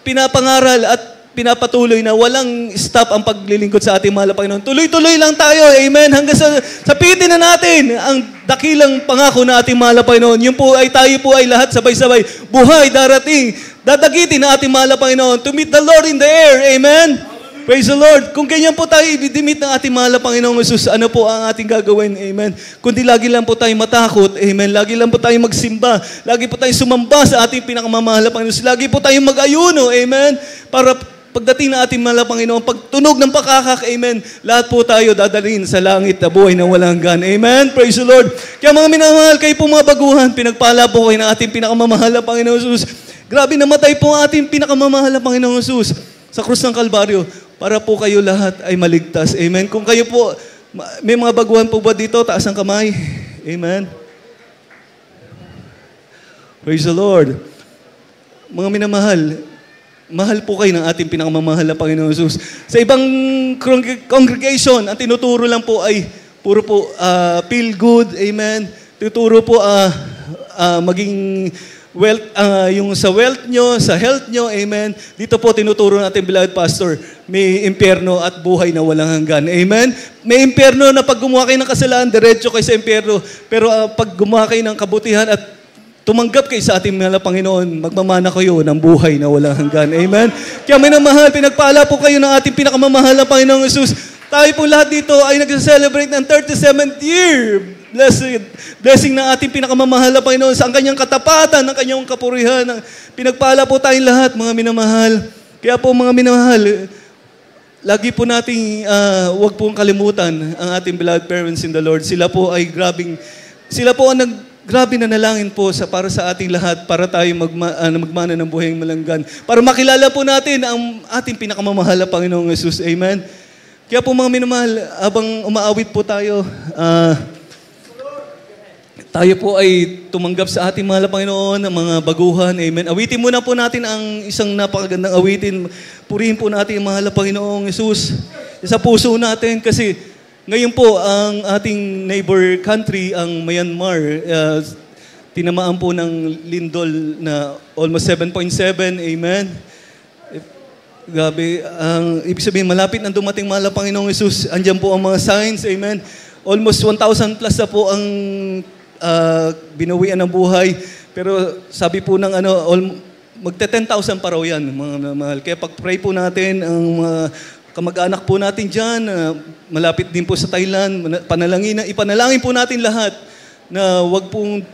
pinapangaral at pinapatuloy na walang stop ang paglilingkod sa ating mahal na Panginoon. Tuloy-tuloy lang tayo, amen. Hanggang sa pitin na natin ang dakilang pangako na ating mahal na Panginoon. Yung po ay tayo po ay lahat sabay-sabay. Buhay, darating, dadagitin na ating mahal na Panginoon to meet the Lord in the air, amen. Praise the Lord. Kung ganyan po tayo ibidimit ng ating mahal na Panginoong Jesus, ano po ang ating gagawin? Amen. Kundi lagi lang po tayo matakot. Amen. Lagi lang po tayo magsimba. Lagi po tayo sumamba sa ating pinakamamahal na Panginoon. Lagi po tayo mag-ayuno. Amen. Para pagdating ng ating mahal na Panginoon, pagtunog ng pakakak, amen, lahat po tayo dadalhin sa langit na buhay na walang hanggan. Amen. Praise the Lord. Kaya mga minamahal, kayo po mga baguhan, pinagpala po kayo ng ating pinakamamahal na Panginoong Jesus. Grabe, namatay po ang ating pinakamamahal na Panginoong Jesus sa krus ng Kalbaryo para po kayo lahat ay maligtas. Amen. Kung kayo po, may mga baguhan po ba dito? Taas ang kamay. Amen. Praise the Lord. Mga minamahal, mahal po kayo ng ating pinakamamahal na Panginoong Jesus. Sa ibang congregation, ang tinuturo lang po ay puro po feel good. Amen. Tinuturo po maging wealth, yung sa wealth nyo, sa health nyo, amen. Dito po tinuturo natin, beloved pastor, may impyerno at buhay na walang hanggan. Amen? May impyerno na pag gumawa kayo ng kasalanan, diretso kayo sa impyerno. Pero pag gumawa kayo ng kabutihan at tumanggap kayo sa ating mga Panginoon, magmamana kayo ng buhay na walang hanggan. Amen? Kaya minamahal, pinagpala po kayo ng ating pinakamamahal na Panginoong Jesus. Tayo po lahat dito ay nag-celebrate ng 37th year. Blessing ng ating pinakamamahal na Panginoon sa kanyang katapatan, ng kanyang kapurihan. Pinagpala po tayong lahat, mga minamahal. Kaya po mga minamahal, lagi po nating huwag pong kalimutan ang ating beloved parents in the Lord. Sila po ay sila po ang grabe na nalangin po para sa ating lahat, para tayo magmana ng buhay malanggan. Para makilala po natin ang ating pinakamamahal na Panginoong Jesus. Amen? Kaya po mga minamahal, habang umaawit po tayo, tayo po ay tumanggap sa ating mahal na Panginoon, ang mga baguhan. Amen. Awitin muna po natin ang isang napakagandang awitin. Purihin po natin ang mahal na Panginoong Jesus sa puso natin kasi ngayon po ang ating neighbor country, ang Myanmar, tinamaan po ng lindol na almost 7.7. Amen. Grabe, ibig sabihin, malapit na dumating mahal na Panginoong Jesus. Andiyan po ang mga signs. Amen. Almost 1,000 plus na po ang binawian ng buhay. Pero sabi po ng magte-10,000 pa raw yan, mga mahal. Kaya pag-pray po natin ang mga kamag-anak po natin dyan, malapit din po sa Thailand, ipanalangin po natin lahat na wag pong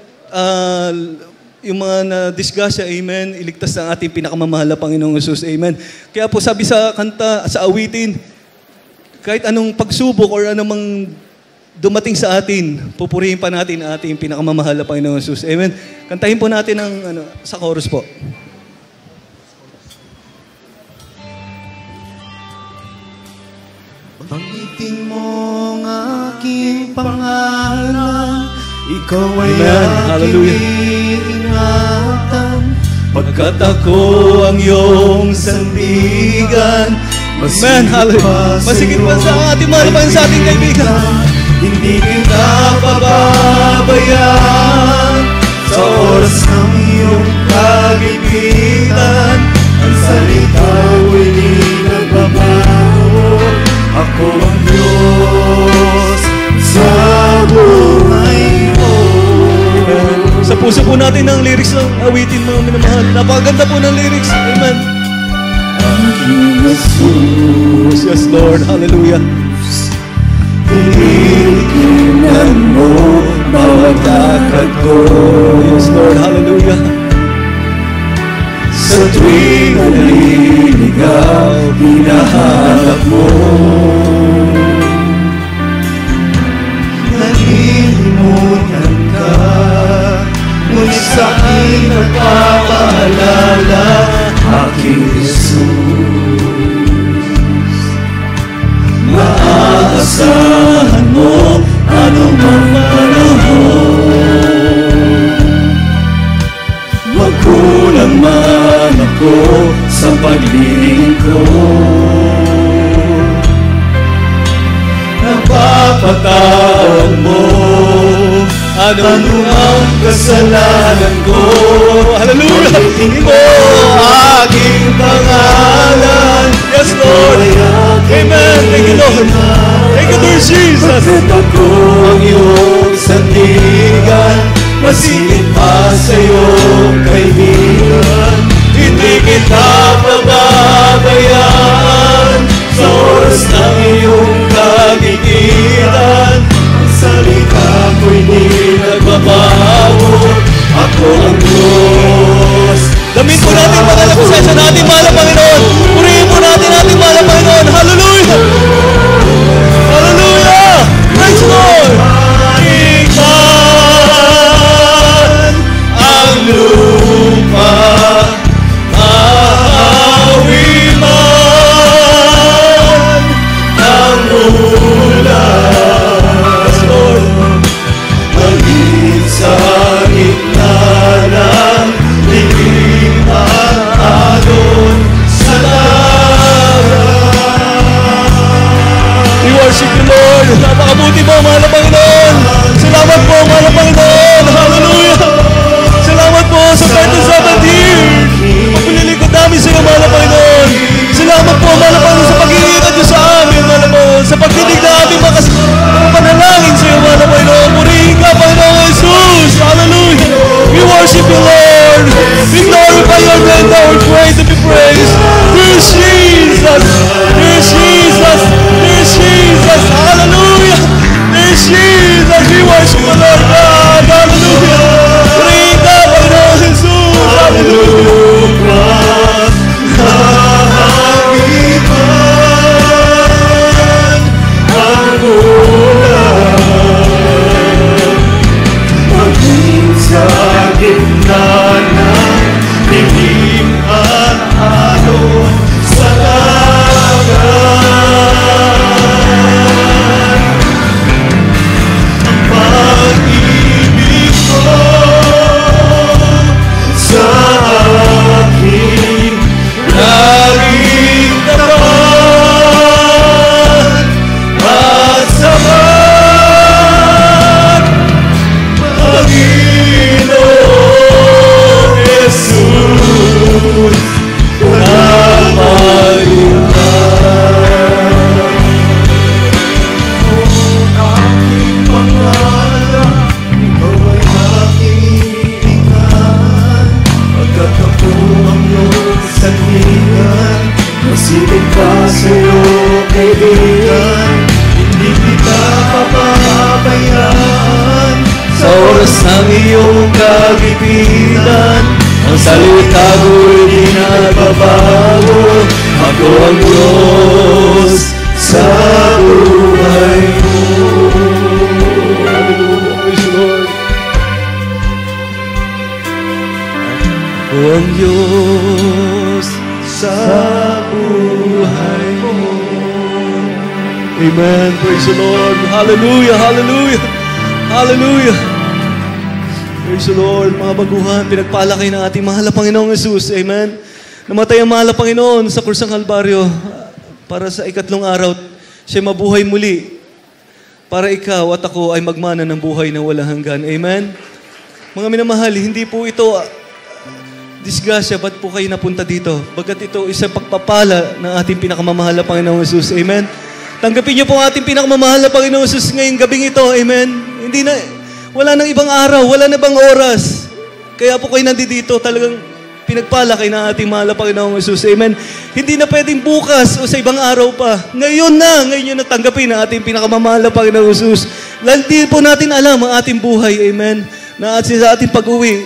yung mga na-disgrasya, amen, iligtas ng ating pinakamamahal na Panginoong Jesus, amen. Kaya po sabi sa kanta, sa awitin, kahit anong pagsubok or anumang dumating sa atin, pupurihin pa natin ang ating pinakamamahal na Panginoong Jesus. Amen. Kantahin po natin ang sa chorus po. Banggitin mo ang aking pangalan, ikaw ay aking ingatan. Pagkat ako ang iyong sandigan, Amen. Hallelujah. Masigit pa sa ating mahal pa sa ating kaibigan. Hindi kita pababayaan sa oras ng iyong kagipitan. Ang salita ko'y di nagbabago. Ako ang Diyos sa buhay mo. Sa puso po natin ang lyrics ng awitin, mga minamahal. Napakaganda po ng lyrics. Amen. Aking Jesus, yes Lord. Hallelujah. Tinitingnan mo bawat lakad ko. Yes Lord. Hallelujah. Sa tuwing naliligaw, hinahanap mo. Nalilimutan ka, ngunit sa'kin nagpapaalala, aking Jesus. Maaasahan mo anumang panahon. Magkulang man ako sa paglilingkod. Napapatawad mo anumang kasalanan ko. Hallelujah. Pagdating mo aking pangalan. Yes Lord. Amen. Thank you Lord. Thank you Lord Jesus. Pagkat ako ang iyong sandigan, masigit pa sa iyong kaibigan. Hindi kita pababayaan sa oras ng iyong kagigitan. Ang salita ko'y di nagbabago. Ako ang Diyos. Damin po natin pagkalapusan sa nating mahal na Panginoon. Purihin po natin ating mahal na Panginoon. Hallelujah! Hallelujah! Praise Lord! Tingnan ang lupa your name, Lord, great to be praised. Dear Jesus, dear Jesus, dear Jesus, hallelujah. Dear Jesus, we worship the Lord God, hallelujah. Bring the Panginoon Jesus, hallelujah. Sa gitna ng dilim at alon sa dagat, ang pag-ibig mo sa akin laging tapat at sapat. Panginoon Jesus, napalitan ang aking pangalan, ikaw ay aking ikan, pagkat ako ang iyong sanligan, masilip ka sa'yo, kaibigan, hindi kita papabayaan. Sa oras ng iyong kagipitan, ang salita ko'y di nagbabago. Ako ang Diyos sa buhay mo. Hallelujah, praise the Lord. Ako ang Diyos sa buhay mo. Amen. Praise the Lord. Hallelujah, hallelujah. Hallelujah. Praise the Lord. Mga baguhan, pinagpala kayo ng ating mahal na Panginoong Jesus. Amen. Namatay ang mahal na Panginoon sa krus ng Kalbaryo para sa ikatlong araw. Siya mabuhay muli para ikaw at ako ay magmana ng buhay na walang hanggan. Amen. Mga minamahal, hindi po ito disgrasya. Ba't po kayo napunta dito? Bagkat ito isang pagpapala ng ating pinakamamahal na Panginoong Jesus. Amen. Tanggapin niyo po ang ating pinakamamahal na Panginoong Jesus ngayong gabing ito. Amen. Hindi na, wala nang ibang araw, wala na bang oras. Kaya po kayo nandito, talagang pinagpala kayo ng ating mahal na Panginoong Jesus. Amen. Hindi na pwedeng bukas o sa ibang araw pa. Ngayon na tanggapin ang ating pinakamamahal na Panginoong Jesus. Hindi po natin alam ang ating buhay. Amen. Na sa ating pag-uwi,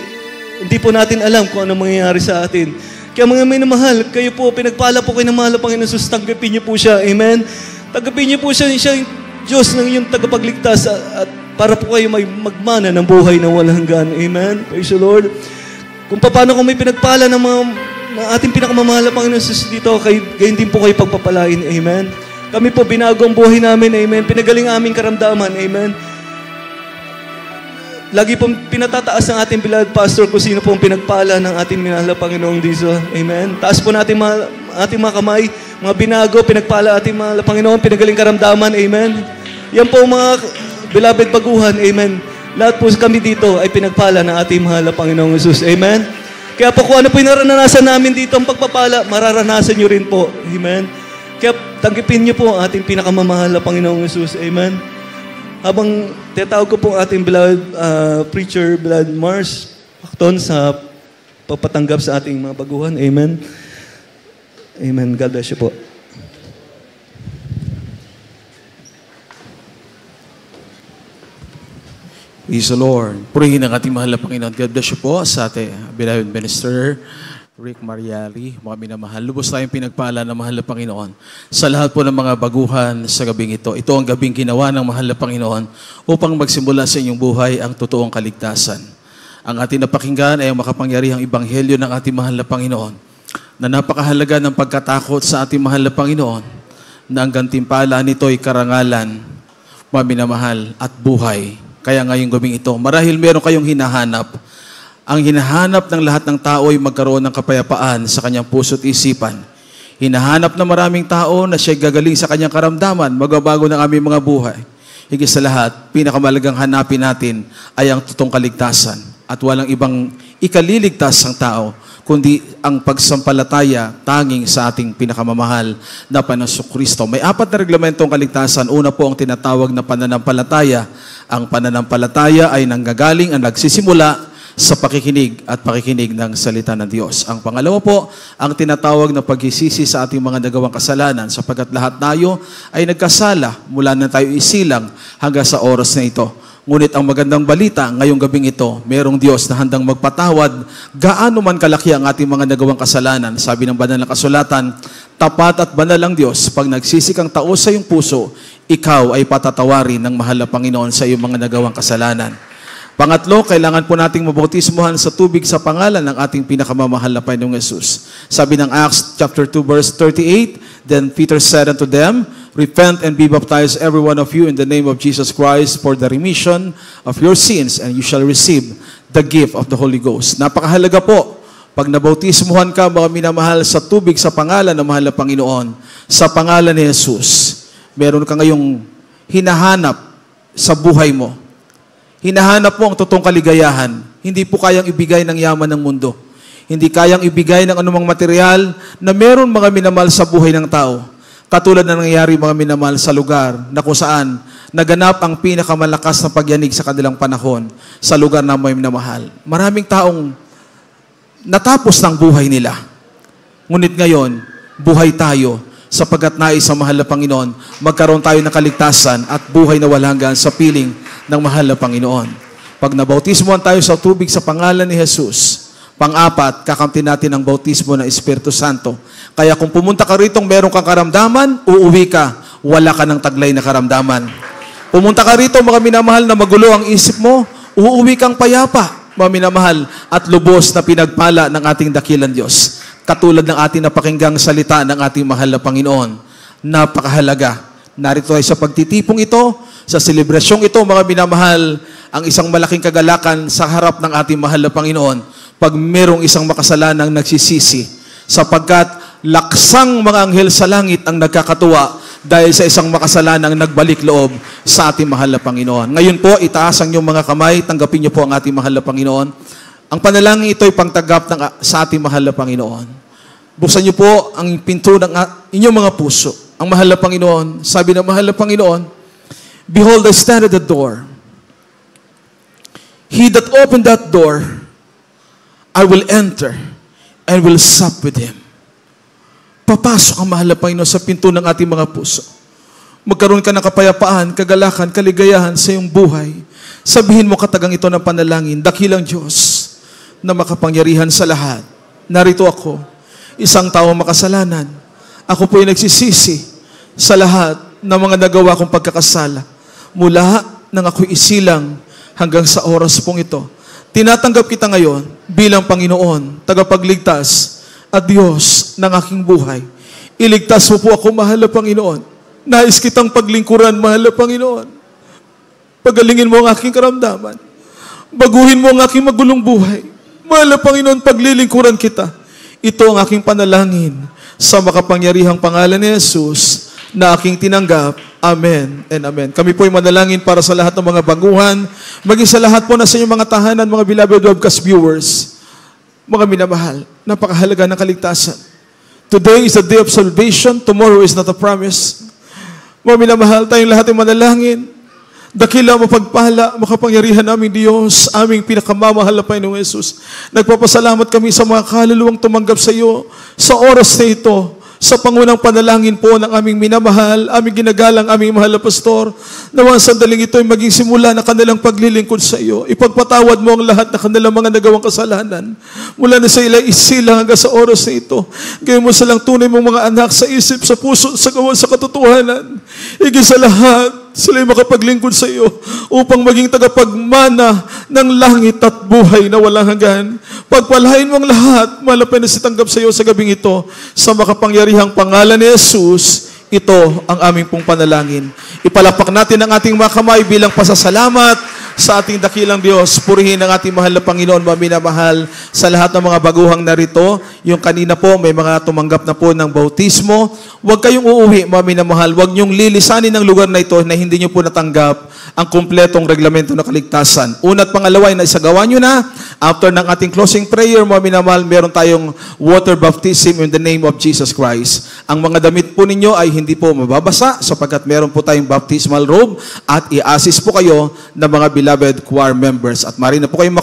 hindi po natin alam kung ano mangyayari sa atin. Kaya mga minamahal, kayo po, pinagpala po kayo ng mahal na Panginoong Jesus. Tanggapin niyo po siya. Amen. Tanggapin niyo po siya yung Diyos ng iyong tagapagligtas at para po kayo may magmana ng buhay na walang hanggan. Amen. Praise the Lord. Kung paano kung may pinagpala ng mga ating pinakamamahal na Panginoon Jesus dito, gayon din po kayo pagpapalain. Amen. Kami po, binago ang buhay namin. Amen. Pinagaling aming karamdaman. Amen. Lagi pong pinatataas ng ating beloved pastor kung sino pong pinagpala ng ating minahal na Panginoong Diso. Amen. Taas po natin ating mga kamay, mga binago, pinagpala ating mga Panginoon, pinagaling karamdaman. Amen. Yan po mga beloved baguhan. Amen. Lahat po kami dito ay pinagpala ng ating mahal na Panginoong Jesus. Amen. Kaya po kung ano po yung naranasan namin dito ang pagpapala, mararanasan nyo rin po. Amen. Kaya tanggipin nyo po ang ating pinakamamahal na Panginoong Jesus. Amen. Habang tinatawag ko po ang ating beloved preacher, beloved Mars Pacton sa papatanggap sa ating mga baguhan. Amen. Amen. God bless you po. Praise the Lord. Purihin ang ating mahal na Panginoon. God bless you po sa ating beloved minister, Rick Mariali. Mga minamahal, lubos tayong pinagpala ng mahal na Panginoon sa lahat po ng mga baguhan sa gabing ito. Ito ang gabing ginawa ng mahal na Panginoon upang magsimula sa inyong buhay ang totoong kaligtasan. Ang ating napakinggan ay ang makapangyarihang ebanghelyo ng ating mahal na Panginoon na napakahalaga ng pagkatakot sa ating mahal na Panginoon na ang gantimpala nito ay karangalan, mga minamahal, at buhay. Kaya ngayong gabing ito, marahil meron kayong hinahanap. Ang hinahanap ng lahat ng tao ay magkaroon ng kapayapaan sa kanyang puso't isipan. Hinahanap ng maraming tao na siya'y gagaling sa kanyang karamdaman, magbabago ng aming mga buhay. Higit sa lahat, pinakamalagang hanapin natin ay ang totoong kaligtasan at walang ibang ikaliligtas ng tao, kundi ang pagsampalataya tanging sa ating pinakamamahal na Panginoong Kristo. May 4 na reglamentong kaligtasan. Una po ang tinatawag na pananampalataya. Ang pananampalataya ay nanggagaling ang nagsisimula sa pakikinig at pakikinig ng salita ng Diyos. Ang pangalawa po, ang tinatawag na pagsisisi sa ating mga nagawang kasalanan sapagkat lahat tayo ay nagkasala mula na tayo isilang hanggang sa oras na ito. Ngunit ang magandang balita, ngayong gabing ito, merong Diyos na handang magpatawad, gaano man kalaki ang ating mga nagawang kasalanan. Sabi ng banal na kasulatan, tapat at banal ang Diyos, pag nagsisi kang tao sa iyong puso, ikaw ay patatawarin ng mahal na Panginoon sa iyong mga nagawang kasalanan. Pangatlo, kailangan po nating mabautismuhan sa tubig sa pangalan ng ating pinakamamahal na Panginoong Yesus. Sabi ng Acts chapter 2 verse 38, then Peter said unto them, repent and be baptized every one of you in the name of Jesus Christ for the remission of your sins, and you shall receive the gift of the Holy Ghost. Napakahalaga po, pag nabautismuhan ka, mga minamahal, sa tubig sa pangalan ng mahal na Panginoon, sa pangalan ni Jesus, meron ka ngayong hinahanap sa buhay mo. Hinahanap mo ang totoong kaligayahan. Hindi po kayang ibigay ng yaman ng mundo. Hindi kayang ibigay ng anumang material na meron mga minamahal sa buhay ng tao. Katulad na nangyayari mga minamahal sa lugar na kung saan naganap ang pinakamalakas na pagyanig sa kanilang panahon sa lugar na may minamahal. Maraming taong natapos ng buhay nila. Ngunit ngayon, buhay tayo sapagkat nais sa mahal na Panginoon, magkaroon tayo ng kaligtasan at buhay na walang hanggan sa piling ng mahal na Panginoon. Pag nabautismuhan tayo sa tubig sa pangalan ni Jesus, pang-apat, kakamtin natin ang bautismo ng Espiritu Santo. Kaya kung pumunta ka rito, meron kang karamdaman, uuwi ka, wala ka ng taglay na karamdaman. Pumunta ka rito, mga minamahal, na magulo ang isip mo, uuwi kang payapa, mga minamahal, at lubos na pinagpala ng ating dakilang Diyos. Katulad ng ating napakinggang salita ng ating mahal na Panginoon. Napakahalaga. Narito tayo sa pagtitipong ito, sa selebrasyong ito, mga minamahal, ang isang malaking kagalakan sa harap ng ating mahal na Panginoon pag merong isang makasalanang nagsisisi. Sapagkat laksang mga anghel sa langit ang nagkakatuwa dahil sa isang makasalanang nagbalik loob sa ating mahal na Panginoon. Ngayon po, itaas ang inyong mga kamay, tanggapin niyo po ang ating mahal na Panginoon. Ang panalangin ito ay pangtanggap sa ating mahal na Panginoon. Buksan niyo po ang pinto ng inyong mga puso. Ang mahal na Panginoon, sabi ng mahal na Panginoon, behold, I stand at the door. He that opened that door, I will enter and will sup with him. Papasok ang mahal na Panginoon sa pinto ng ating mga puso. Magkaroon ka ng kapayapaan, kagalakan, kaligayahan sa iyong buhay. Sabihin mo katagang ito ng panalangin, dakilang Diyos na makapangyarihan sa lahat. Narito ako, isang tao makasalanan. Ako po ay nagsisisi sa lahat ng mga nagawa kong pagkakasala. Mula nang ako'y isilang hanggang sa oras pong ito. Tinatanggap kita ngayon bilang Panginoon, tagapagligtas at Diyos ng aking buhay. Iligtas mo po ako, mahal na Panginoon. Nais kitang paglingkuran, mahal na Panginoon. Pagalingin mo ang aking karamdaman. Baguhin mo ang aking magulong buhay. Mahal na Panginoon, paglilingkuran kita. Ito ang aking panalangin sa makapangyarihang pangalan ni Jesus na aking tinanggap. Amen and amen. Kami po ay manalangin para sa lahat ng mga baguhan, maging sa lahat po na sa inyong mga tahanan, mga beloved webcast viewers, mga minamahal, napakahalaga ng kaligtasan. Today is a day of salvation, tomorrow is not a promise. Mga minamahal, tayong lahat ay manalangin. Dakila, mapagpala, makapangyarihan naming Diyos, aming pinakamamahal na Panginoong Jesus. Nagpapasalamat kami sa mga kaluluwang tumanggap sa iyo sa oras na ito, sa pangunang panalangin po ng aming minamahal, aming ginagalang, aming mahal na pastor, nawang sandaling ito ay maging simula na kanilang paglilingkod sa iyo. Ipagpatawad mo ang lahat na kanilang mga nagawang kasalanan. Mula na sa isilang hanggang sa oras na ito. Gawin mo silang tunay mong mga anak sa isip, sa puso, sa gawa, sa katotohanan. Higit sa lahat, sila ay makapaglingkod sa iyo upang maging tagapagmana ng langit at buhay na walang hanggan. Pagpalain mo ang lahat, malapit na sitanggap sa iyo sa gabing ito. Sa makapangyarihang pangalan ni Jesus, ito ang aming pong panalangin. Ipalapak natin ang ating mga kamay bilang pasasalamat sa ating dakilang Diyos. Purihin ang ating mahal na Panginoon, maminamahal sa lahat ng mga baguhang narito. Yung kanina po, may mga tumanggap na po ng bautismo. Huwag kayong uuwi, maminamahal. Huwag niyong lilisanin ng lugar na ito na hindi niyo po natanggap ang kumpletong reglamento ng kaligtasan. Una at pangalawa ay naisagawa niyo na. After ng ating closing prayer, maminamahal, meron tayong water baptism in the name of Jesus Christ. Ang mga damit po ninyo ay hindi po mababasa sapagkat meron po tayong baptismal robe at i-assist po kayo ng mga beloved choir members. At maaari na po kayong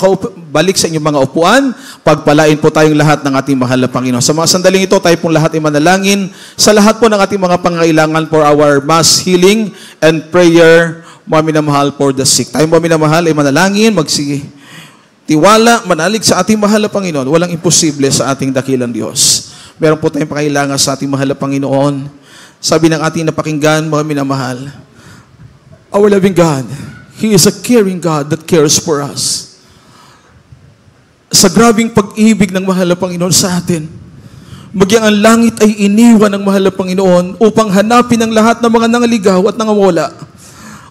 balik sa inyong mga upuan. Pagpalain po tayong lahat ng ating mahal na Panginoon. Sa mga sandaling ito, tayo pong lahat ay manalangin sa lahat po ng ating mga pangailangan for our mass healing and prayer, mga minamahal, for the sick. Tayo mga minamahal ay manalangin, tiwala, manalig sa ating mahal na Panginoon. Walang imposible sa ating dakilang Diyos. Meron po tayong pangailangan sa ating mahal na Panginoon. Sabi ng ating napakinggan, mga minamahal, our loving God, He is a caring God that cares for us. Sa grabing pag-ibig ng mahal na Panginoon sa atin, magyang ang langit ay iniwan ng mahal na Panginoon upang hanapin ang lahat ng mga nangaligaw at nangawala,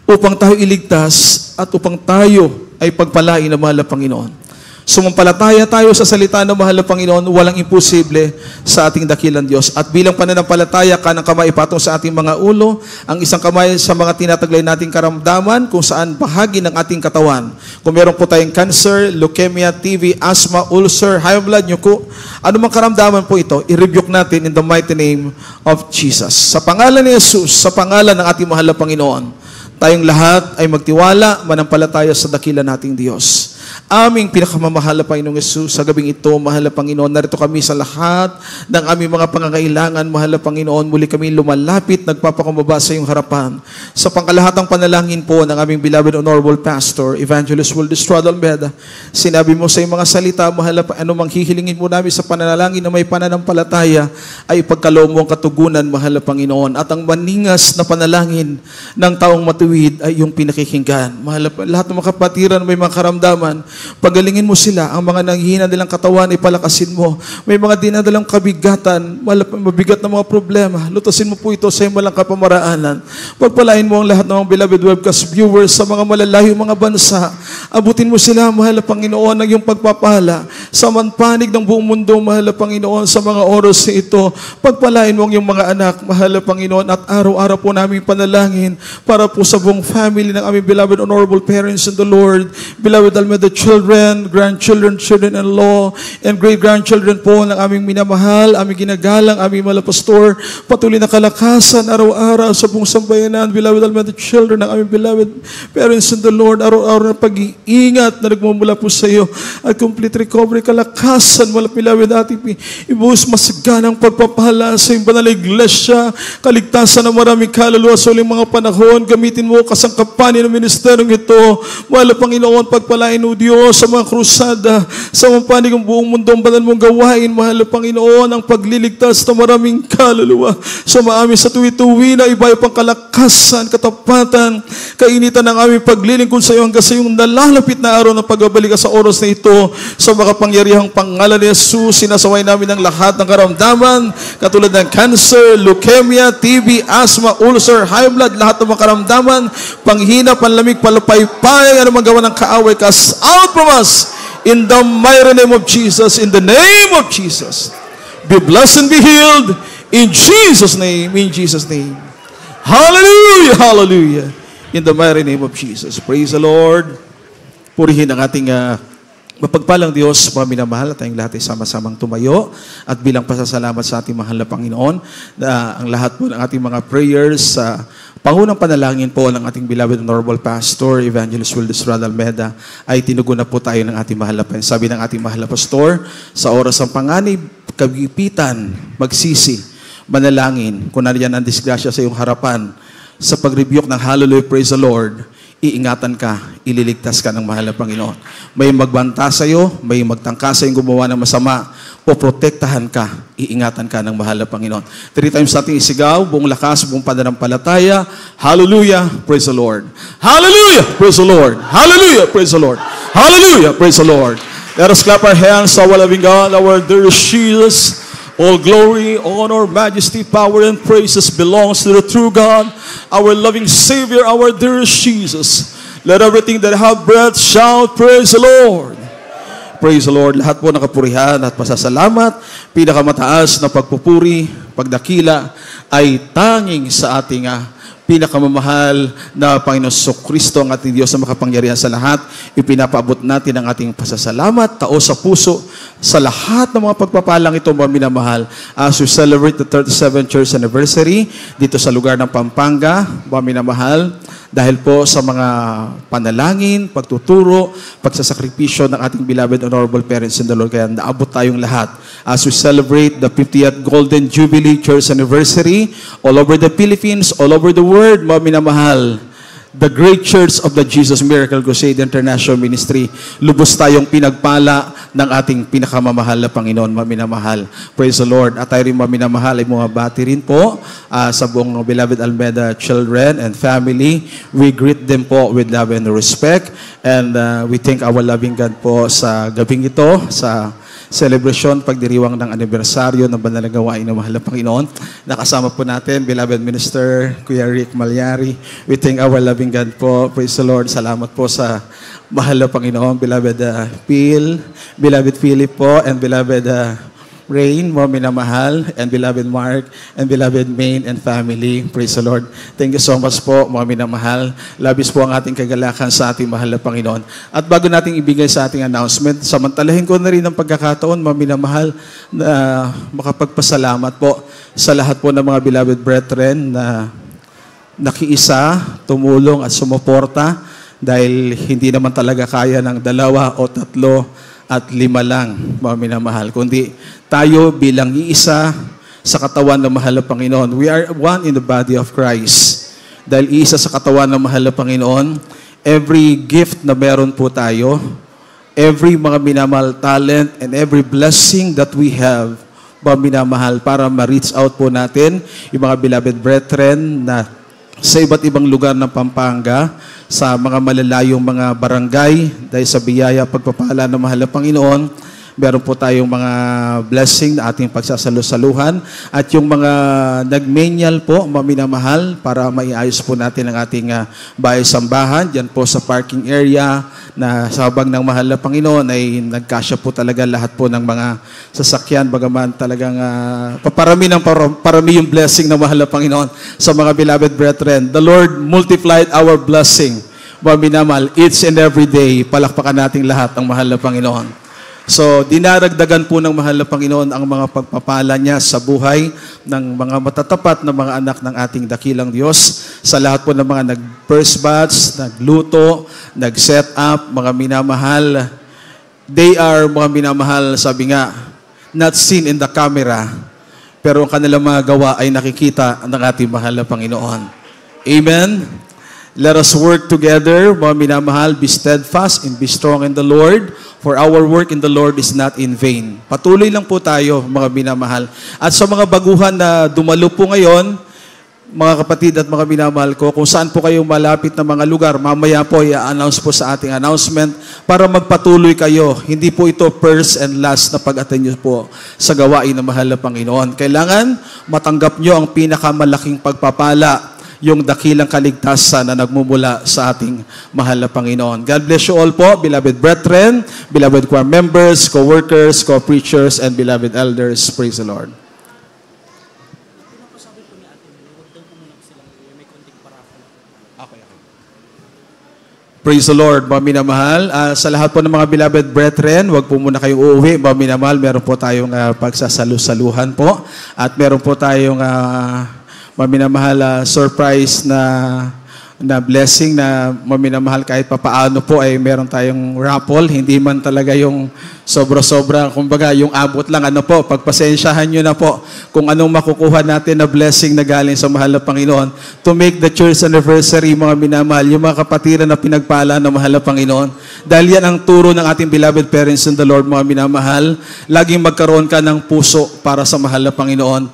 upang tayo iligtas at upang tayo ay pagpalain ng mahal na Panginoon. Sumampalataya tayo sa salita ng mahal na Panginoon, walang imposible sa ating dakilang Diyos. At bilang pananampalataya, kanang kamay ipatong sa ating mga ulo, ang isang kamay sa mga tinataglay nating karamdaman, kung saan bahagi ng ating katawan. Kung meron po tayong cancer, leukemia, TB, asthma, ulcer, high blood, nyuko, anumang karamdaman po ito, i-rebuke natin in the mighty name of Jesus. Sa pangalan ni Jesus, sa pangalan ng ating mahal na Panginoon, tayong lahat ay magtiwala, manampalataya sa dakila nating Diyos. Aming pinakamamahal na Panginoong Yesus, sa gabing ito, mahal na Panginoon, narito kami sa lahat ng aming mga pangangailangan, mahal na Panginoon, muli kami lumalapit, nagpapakumbaba sa iyong harapan. Sa pangkalahatang panalangin po ng aming beloved honorable pastor, Evangelist Will Destrada Almeda, sinabi mo sa iyong mga salita, mahal na anumang hihilingin mo namin sa pananalangin na may pananampalataya, ay ipagkaloob mo ang katugunan, mahal na Panginoon, at ang maningas na panalangin ng taong matuwid ay iyong pinakikinggan. Mahal na, lahat ng mga kapatiran may mga karamdaman, pagalingin mo sila. Ang mga nanghihina nilang katawan ay palakasin mo. May mga dinadalang kabigatan, mabigat na mga problema, lutasin mo po ito sa iyong malang kapamaraanan. Pagpalain mo ang lahat ng mga beloved webcast viewers sa mga malalayong mga bansa. Abutin mo sila, mahal na Panginoon, ng iyong pagpapala sa manpanig ng buong mundo, mahal na Panginoon, sa mga oras na ito. Pagpalain mo ang iyong mga anak, mahal na Panginoon, at araw-araw po namin panalangin para po sa buong family ng aming beloved honorable parents in the Lord, beloved Almeda children, grandchildren, children-in-law, and great-grandchildren po ng aming minamahal, aming ginagalang, aming malapastor, patuloy na kalakasan araw-araw sa buong sambayanan, beloved Almeda children ng aming beloved parents in the Lord, araw-araw na pag-iingat na nagmumula po sa iyo, at complete recovery, kalakasan, beloved ating ibuhos masaganang pagpapala sa iyong banal na iglesia, kaligtasan ng maraming kaluluwa sa uling mga panahon, gamitin mo kasangkapan ng ministeryong ito, mahal na Panginoon, pagpalain o Diyos sa mga krusada, sa mga panig ng buong mundo, ang banal mong gawain, mahal na Panginoon, ang pagliligtas ng maraming kaluluwa. Sumaamin sa tuwi-tuwi na iba pang kalakasan, katapatan, kainitan ng aming paglilingkod sa iyo hanggang sa iyong nalalapit na araw ng pagbabalik sa oras na ito. Sa makapangyarihang pangalan ni Jesus, sinasaway namin ang lahat ng karamdaman, katulad ng cancer, leukemia, TB, asthma, ulcer, high blood, lahat ng mga karamdaman, panghina, panlamig, palapaypay, ano magawa ng kaaway, cast out from us in the mighty name of Jesus, in the name of Jesus. Be blessed and be healed in Jesus' name, in Jesus' name. Hallelujah, hallelujah. In the mighty name of Jesus. Praise the Lord. Purihin ang ating mapagpalang Diyos, mga minamahal, at tayong lahat ay sama-samang tumayo at bilang pasasalamat sa ating mahal na Panginoon, na ang lahat po ng ating mga prayers sa pangunang panalangin po ng ating beloved honorable pastor, Evangelist Will Destrada Almeda, ay tinugon na po tayo ng ating mahal na Panginoon. Sabi ng ating mahal na pastor, sa oras ng panganib, kagipitan, magsisi, manalangin, kung nariyan ang disgrasya sa iyong harapan, sa pag-rebuke ng hallelujah, praise the Lord, iingatan ka, ililigtas ka ng mahal na Panginoon. May magbanta sa iyo, may magtangka sa iyong gumawa ng masama, poprotektahan ka, iingatan ka ng mahal na Panginoon. 3 times natin isigaw, buong lakas, buong pananampalataya, hallelujah, praise the Lord. Hallelujah, praise the Lord. Hallelujah, praise the Lord. Hallelujah, praise the Lord. Let us clap our hands to our loving God, our dear Jesus. All glory, honor, majesty, power, and praises belongs to the true God, our loving Savior, our dearest Jesus. Let everything that have breath shout, praise the Lord. Praise the Lord. Lahat po nakapurihan at pasasalamat, pinakamataas na pagpupuri, pagdakila, ay tanging sa ating pinakamamahal na Panginoon Kristo, ang ating Diyos na makapangyarihan sa lahat. Ipinapaabot natin ang ating pasasalamat, tao sa puso, sa lahat ng mga pagpapalang ito, mga minamahal, as we celebrate the 37th church anniversary dito sa lugar ng Pampanga, mga minamahal. Dahil po sa mga panalangin, pagtuturo, pagsasakripisyo ng ating beloved honorable parents in the Lord. Kaya naabot tayong lahat as we celebrate the 50th Golden Jubilee Church Anniversary all over the Philippines, all over the world, mga minamahal. The Great Church of the Jesus Miracle Crusade International Ministry, lubos tayong pinagpala ng ating pinakamamahal na Panginoon, maminamahal. Praise the Lord. At tayo rin maminamahal ay bumabati rin po sa buong beloved Almeda children and family. We greet them po with love and respect. And we thank our loving God po sa gabing ito, sa celebration, pagdiriwang ng anibersaryo ng banal na gawain ng mahal na Panginoon. Nakasama po natin, beloved Minister Kuya Rick Malyari. We thank our loving God po. Praise the Lord. Salamat po sa mahal na Panginoon, beloved Phil, beloved Philip po, and beloved Rain, mo minamahal, and beloved Mark, and beloved Maine and family. Praise the Lord. Thank you so much po, mga minamahal. Labis po ang ating kagalakan sa ating mahal na Panginoon. At bago nating ibigay sa ating announcement, samantalahin ko na rin ang pagkakataon, mga minamahal, na makapagpasalamat po sa lahat po ng mga beloved brethren na nakiisa, tumulong at sumuporta dahil hindi naman talaga kaya ng 2 o 3 at 5 lang, mga minamahal. Kundi tayo bilang iisa sa katawan ng mahal na Panginoon. We are one in the body of Christ. Dahil iisa sa katawan ng mahal na Panginoon, every gift na meron po tayo, every mga minamahal talent, and every blessing that we have, mga minamahal, para ma-reach out po natin yung mga beloved brethren na sa iba't ibang lugar ng Pampanga, sa mga malalayong mga barangay, dahil sa biyaya pagpapala ng mahal na Panginoon, meron po tayong mga blessing na ating pagsasalusaluhan at yung mga nagmenyal po, maminamahal, para maiayos po natin ang ating bahay-sambahan dyan po sa parking area na sa habang ng mahal na Panginoon ay nagkasya po talaga lahat po ng mga sasakyan, bagaman talagang parami yung blessing ng mahal na Panginoon sa mga beloved brethren. The Lord multiplied our blessing, maminamahal, each and every day. Palakpakan nating lahat ang mahal na Panginoon. So, dinaragdagan po ng mahal na Panginoon ang mga pagpapala niya sa buhay ng mga matatapat na mga anak ng ating dakilang Diyos. Sa lahat po ng mga nag-first batch, nagluto, nag-set up, mga minamahal. They are, mga minamahal, sabi nga, not seen in the camera, pero ang kanilang mga gawa ay nakikita ng ating mahal na Panginoon. Amen? Let us work together, mga minamahal, be steadfast and be strong in the Lord, for our work in the Lord is not in vain. Patuloy lang po tayo, mga minamahal. At sa mga baguhan na dumalo po ngayon, mga kapatid at mga minamahal ko, kung saan po kayong malapit na mga lugar, mamaya po i-announce po sa ating announcement para magpatuloy kayo. Hindi po ito first and last na pag-attend nyo po sa gawain ng mahal na Panginoon. Kailangan matanggap nyo ang pinakamalaking pagpapala, yung dakilang kaligtasan na nagmumula sa ating mahal na Panginoon. God bless you all po, beloved brethren, beloved choir members, co-workers, co-preachers, and beloved elders. Praise the Lord. Praise the Lord, mga minamahal. Sa lahat po ng mga beloved brethren, huwag po muna kayong uuwi, mga minamahal. Meron po tayong pagsasalusaluhan po. At meron po tayong maminamahal surprise na blessing na maminamahal kahit papaano po ay meron tayong raffle. Hindi man talaga yung sobra-sobra, kumbaga yung abot lang. Pagpasensyahan nyo na po kung anong makukuha natin na blessing na galing sa mahal na Panginoon to make the church anniversary, mga minamahal, yung mga kapatiran na pinagpala ng mahal na Panginoon. Dahil yan ang turo ng ating beloved parents in the Lord, mga minamahal. Laging magkaroon ka ng puso para sa mahal na Panginoon.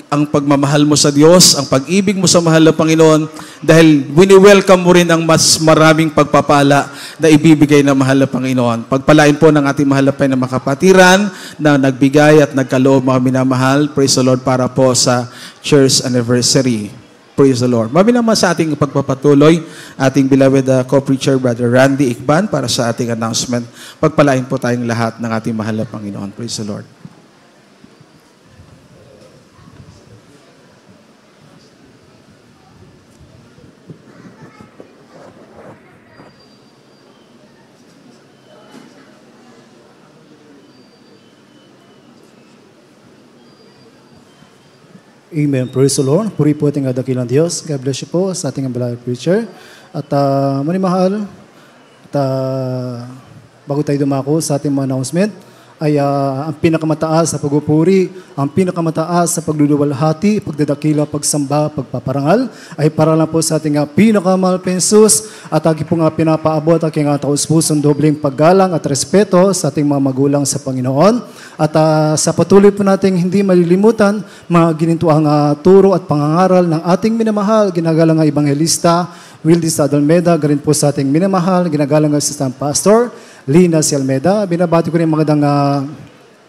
Ang pagmamahal mo sa Diyos, ang pag-ibig mo sa mahal na Panginoon, dahil wini-welcome mo rin ang mas maraming pagpapala na ibibigay ng mahal na Panginoon. Pagpalain po ng ating mahal na Panginoon makapatiran na nagbigay at nagkaloob, mga minamahal. Praise the Lord para po sa church anniversary. Praise the Lord. Maminamahal sa ating pagpapatuloy, ating beloved co-preacher, Brother Randy Ikban, para sa ating announcement. Pagpalain po tayong lahat ng ating mahal na Panginoon. Praise the Lord. Amen. Praise the Lord. Puri po ating dakilang Diyos. God bless you po sa ating beloved preacher. At manimahal, at bago tayo dumako sa ating mga announcement, ay ang pinakamataas sa pagpupuri, ang pinakamataas sa pagluluwalhati, pagdadakila, pagsamba, pagpaparangal, ay para lang po sa ating pinakamahal na Jesus at aking po nga pinapaabot aking taus-pusong dobling paggalang at respeto sa ating mga magulang sa Panginoon. At sa patuloy po nating hindi malilimutan, mga ginintuang turo at pangangaral ng ating minamahal, ginagalang Evangelista, Wildis Adalmeda, garin po sa ating minamahal, ginagalang Assistant Pastor, Lina C. Almeda. Binabati ko rin magandang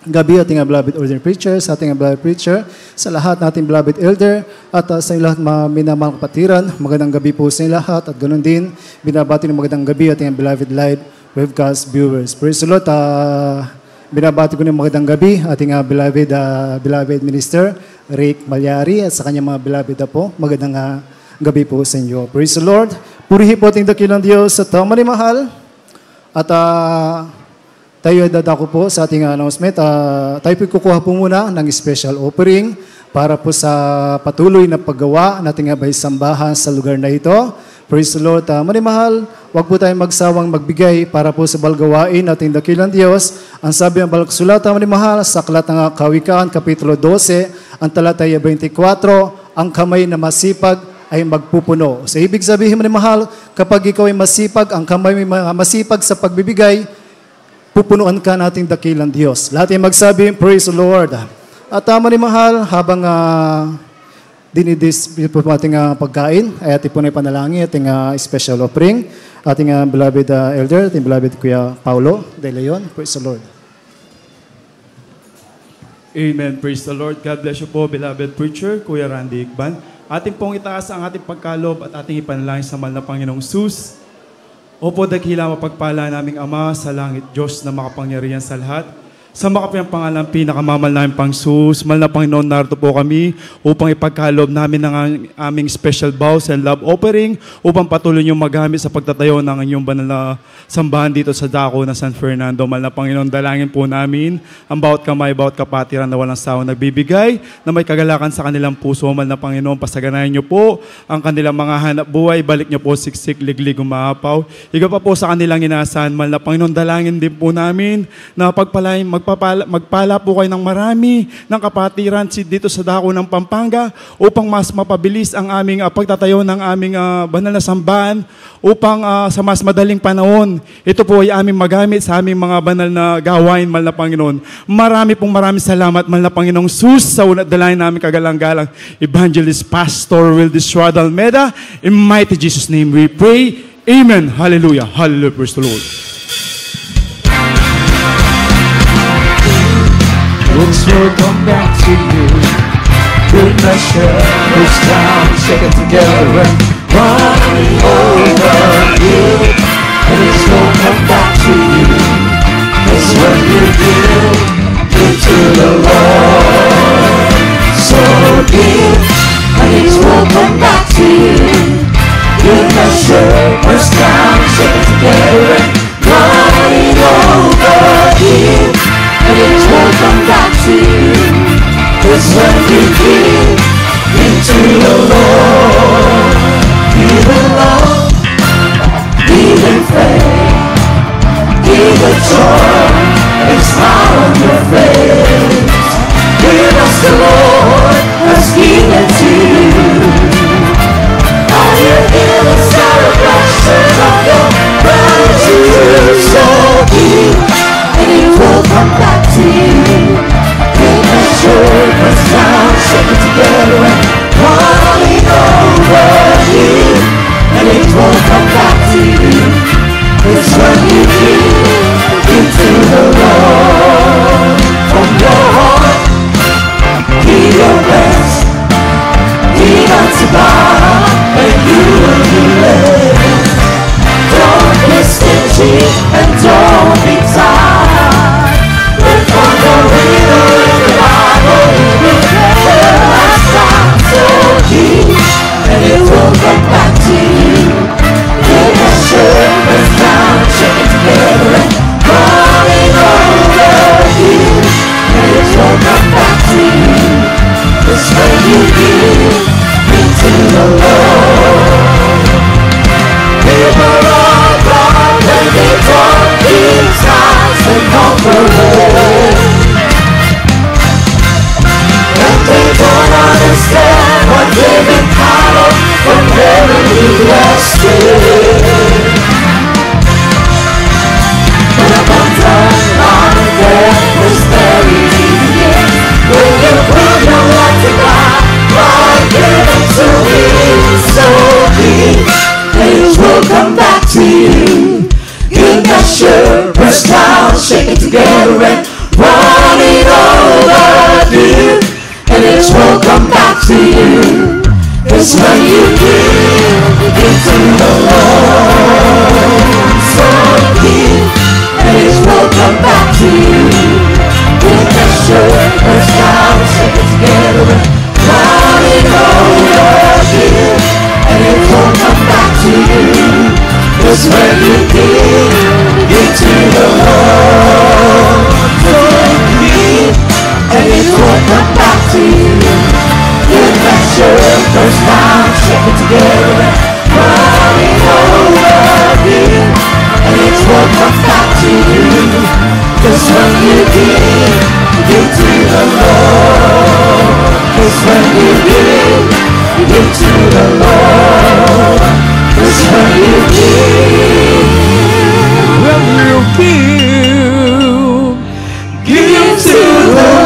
gabi ating beloved ordained preacher, sa ating beloved preacher, sa lahat nating beloved elder, at sa lahat mga minamahal kapatiran. Magandang gabi po sa lahat, at ganoon din, binabati ng magandang gabi ating beloved live webcast viewers. Praise the Lord. Binabati ko rin magandang gabi ating beloved minister, Rick Malyari, at sa kanyang mga beloved po. Magandang gabi po sa inyo. Praise the Lord. Purihin po ating dakilang Diyos at manimahal. At tayo ay dadako po sa ating announcement. Tayo po kukuha po muna ng special offering para po sa patuloy na paggawa nating sambahan sa lugar na ito. Praise the Lord. Manimahal, huwag po tayong magsawang magbigay para po sa balgawain nating dakilang Diyos. Ang sabi ng balagsulatan, manimahal, sa aklat ng Kawikaan, Kapitulo 12, ang talataya 24, ang kamay na masipag ay magpupuno. So, ibig sabihin mo ni mahal, kapag ikaw ay masipag, ang kamay masipag sa pagbibigay, pupunuan ka nating dakilang Diyos. Lahat ay magsabi, praise the Lord. At tama ni mahal, habang dinidis po ating pagkain, ay ating po na ipanalangin, ating special offering, ating beloved elder, ating beloved Kuya Paulo de Leon. Praise the Lord. Amen. Praise the Lord. God bless you po, beloved preacher, Kuya Randy Ikban. Ating pong itaas ang ating pagkalob at ating ipanalangin sa mahal na Panginoong Sus. Opo, dakila mapagpala naming Ama sa langit, Diyos na makapangyarihan sa lahat. Sa makapiyang pangalan, pinakamamal namin pang Sus, mahal na Panginoon, narito po kami upang ipagkalob namin ng aming special vows and love offering upang patuloy niyong magamit sa pagtatayo ng inyong banal na sambahan dito sa dako ng San Fernando. Mahal na Panginoon, dalangin po namin ang bawat kamay, bawat kapatiran na walang sawa nagbibigay, na may kagalakan sa kanilang puso. Mahal na Panginoon, pasaganayan niyo po ang kanilang mga hanap buhay, balik niyo po siksik, liglig, umahapaw. Higa pa po sa kanilang inaasahan. Mahal na Panginoon, dalangin din po namin na magpala po kayo ng marami ng kapatiran dito sa dako ng Pampanga upang mas mapabilis ang aming pagtatayo ng aming banal na sambahan upang sa mas madaling panahon, ito po ay aming magamit sa aming mga banal na gawain, mahal na Panginoon. Maraming salamat, mahal na Panginoong Sus, sa unat dalayan namin kagalang-galang Evangelist Pastor Wildis Almeda. In mighty Jesus' name we pray. Amen. Hallelujah. Hallelujah. Praise the Lord. It's will come back to you. Good measure, push down, shake it together and run over you. And it's will come back to you. It's when you give to the Lord. So give, and it will come back to you. Good measure, push down, shake it together and run over you. And it will come back to you. It's when you give into the Lord. Give in love, give in faith, give a joy and smile on your face. Give us the Lord has given to you. All you give is celebration of your gratitude. So give, and it will come back to you. Give us joy, press down, shake it together and run still. But upon time, life, death, prosperity begins. When you prove your life to God, God given to me, so be. Things will come back to you. Good measure, press down, shake it together and run it over you. And it will come back to you. It's when you give to the Lord. So give, and it will come back to you. Good measure, press down, shake it together and run it over you. And it will come back to you. It's when you give to the Lord. So give, and it will come back to you. Good measure, press down, shake it together and run it over you. And it will come back to you. Cause when you give to the Lord. Cause when you give to the Lord. Cause when you give to the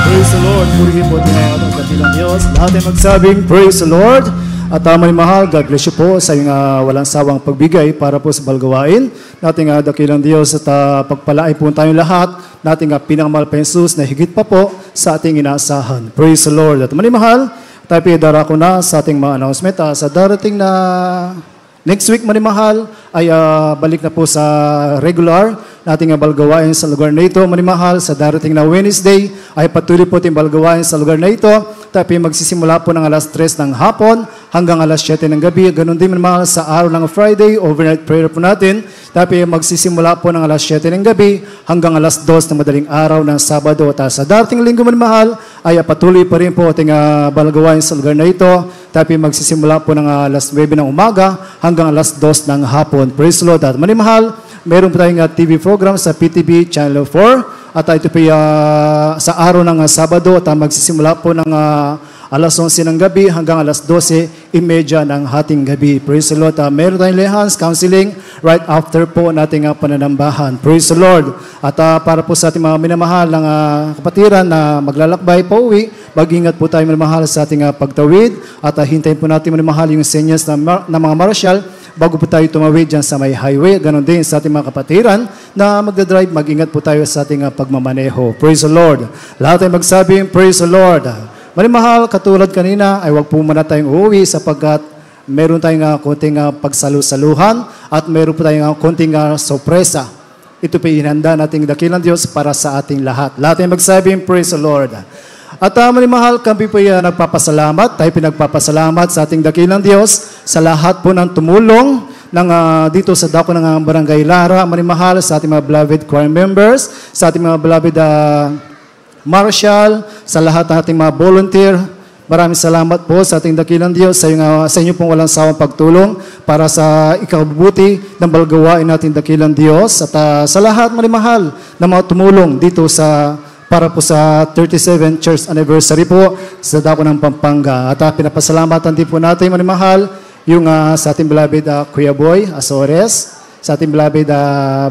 Praise the Lord. Purihin po tayo ang dakilang Diyos. Lahat ay magsabing, Praise the Lord. At mahal, God bless you po sa iyong walang sawang pagbigay para po sa balgawain. Nating dakilang Diyos at pagpalain po tayong lahat. Nating pinangamal pa Jesus na higit pa po sa ating inaasahan. Praise the Lord. At mahal, tayo darako na sa ating mga announcement. Sa darating na next week, mahal, ay balik na po sa regular nating balgawain sa lugar na ito. Mahal, sa darating na Wednesday ay patuloy po ating balgawain sa lugar na ito. Tayo magsisimula po ng alas 3 ng hapon hanggang alas 7 ng gabi. Ganon din mahal sa araw ng Friday, overnight prayer po natin. Tayo magsisimula po ng alas 7 ng gabi hanggang alas 2 ng madaling araw ng Sabado. At sa darating linggo mahal ay patuloy pa rin po ating balgawain sa lugar na ito. Tayo magsisimula po ng alas 9 ng umaga hanggang alas 2 ng hapon. Praise the Lord. At mahal, meron po tayong TV program sa PTV Channel 4. At ito po sa araw ng Sabado at magsisimula po ng alas 11 ng gabi hanggang alas 12:30 ng hating gabi. Praise the Lord. Meron tayong lehans, counseling right after po nating pananambahan. Praise the Lord. At para po sa ating mga minamahal ng kapatiran na maglalakbay pa uwi, mag-ingat po tayo minamahal sa ating pagtawid at hintayin po natin minamahal yung senyas na mga marshal bago po tayo tumawid dyan sa may highway. Ganon din sa ating mga kapatiran na magdadrive, mag-ingat po tayo sa ating pagmamaneho. Praise the Lord. Lahat ay magsabing, Praise the Lord. Mahal, katulad kanina, ay wag po muna tayong uuwi sapagkat meron tayong konting pagsalusaluhan at meron po tayong konting sorpresa. Ito po inhanda nating dakilang Diyos para sa ating lahat. Lahat ay magsabing, Praise the Lord. At mahal, kami po nagpapasalamat, tayo pinagpapasalamat sa ating dakilang Diyos sa lahat po ng tumulong dito sa dako ng Barangay Lara. Mahal, sa ating mga beloved choir members, sa ating mga beloved marshal, sa lahat ng ating mga volunteer. Maraming salamat po sa ating dakilang Diyos sa inyo pong walang sawang pagtulong para sa ikabubuti ng balgawain nating dakilang Diyos. At sa lahat, mahal, na mga tumulong dito para po sa 37th Church Anniversary po sa dako ng Pampanga. At pinapasalamatan din po natin, mahal, yung sa ating beloved Kuya Boy Azores, sa ating beloved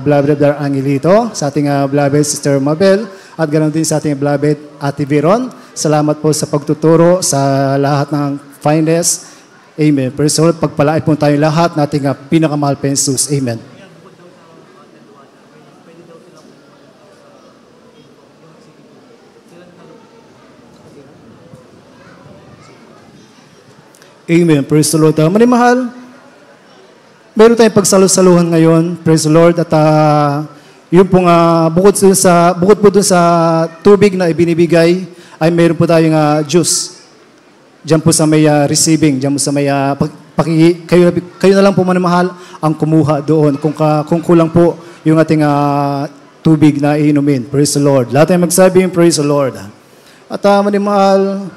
Brother Angelito, sa ating beloved Sister Mabel, at ganoon din sa ating beloved Ate Veron. Salamat po sa pagtuturo sa lahat ng finest. Amen. Praise the Lord. Pagpalain po tayo lahat nating pinakamahal pa Jesus. Amen. Amen. Praise the Lord. Mahal, meron tayong pagsalusaluhan ngayon. Praise the Lord. At yung pong bukod po dun sa tubig na ibinibigay, ay meron po tayong juice. Diyan po sa may receiving, diyan po sa may kayo na lang po mahal ang kumuha doon kung kulang po yung ating tubig na iinumin. Praise the Lord. Lahat ay magsabing, Praise the Lord. At mahal,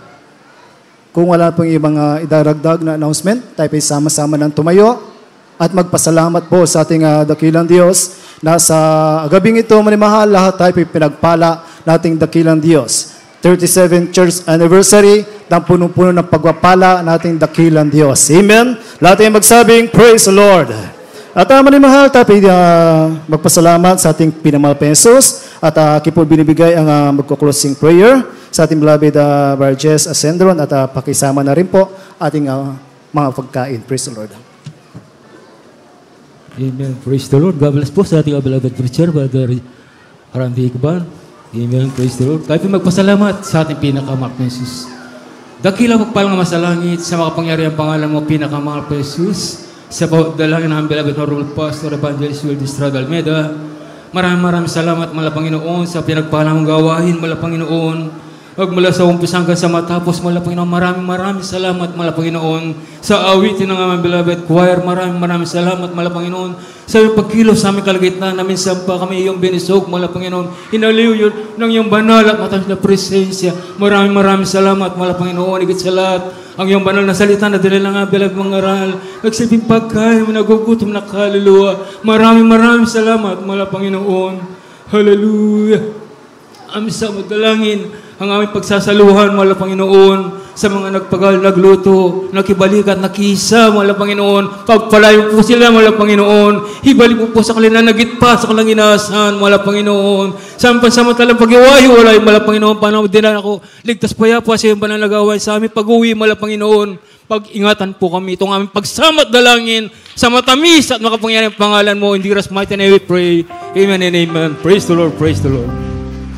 kung wala pong ibang idaragdag na announcement, tayo ay sama-sama ng tumayo at magpasalamat po sa ating dakilang Diyos na sa gabing ito, mahal, lahat tayo ay pinagpala nating dakilang Diyos. 37th church anniversary ng punong-puno ng pagpapala nating dakilang Diyos. Amen? Lahat ay magsabing, praise the Lord. At manimahal, tayo magpasalamat sa ating pinamahal pa Jesus at kipo binibigay ang magko-closing prayer sa ating beloved Barges Ascendron at pakisama na rin po ating mga pagkain. Praise the Lord. Amen. Praise the Lord. God bless po sa ating beloved preacher, Brother Randy Ikban. Amen. Praise the Lord. Tayo po magpasalamat sa ating pinakamahal na Jesus. Dakila magpalang masalangit sa makapangyarihan pangalan mo, pinakamahal pa Jesus. Sa dalangin ng beloved Honorable Pastor Evangelist Will Distrado Almeida. Maraming salamat, mala Panginoon, sa pinagpalang gawain, mala Panginoon. Huwag mula sa umpisa hanggang sa matapos, mala Panginoon. Maraming salamat, mala Panginoon. Sa awitin ng aming beloved choir, maraming salamat, mala Panginoon. Sa iyong pagkilos sa aming kalagitnaan na minsan pa kami iyong binisog, mala Panginoon. Hinaliw yun ng iyong banal at matamis na presensya. Maraming salamat, mala Panginoon. Higit sa lahat, ang iyong banal na salita na dala ng beloved mga aral. Nagsilbing pagkain, nagugutom na kaluluwa. Maraming salamat, mala Panginoon. Hallelujah. Aming sa dalangin ang aming pagsasaluhan, mala Panginoon, sa mga nagpagal, nagluto, nakibalikat, nakisa, mala Panginoon. Pagpalayo po sila, mala Panginoon. Hibalik mo po sa kanila, nagitpa sa kanilang inaasahan, mala Panginoon. Sa pansamantalang pag-iwahiwalay, mala Panginoon, paano din ako, ligtas payapa sa iyong banal na gawain sa aming pag-uwi, mala Panginoon. Pag-ingatan po kami itong aming pagsamat dalangin sa matamis at makapangyarihan pangalan mo. In Jesus' mighty name we pray. Amen and amen. Praise the Lord, praise the Lord.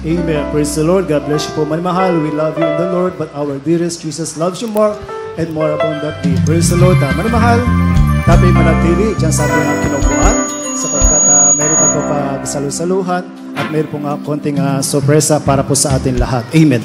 Amen. Praise the Lord. God bless you po. Manimahal, we love you in the Lord, but our dearest Jesus loves you more and more upon that day. Praise the Lord. Manimahal, tabi manatili dyan sa ating kinukuhan sapagkat mayroon pa po pagsalusaluhan at mayroon po konting sorpresa para po sa atin lahat. Amen.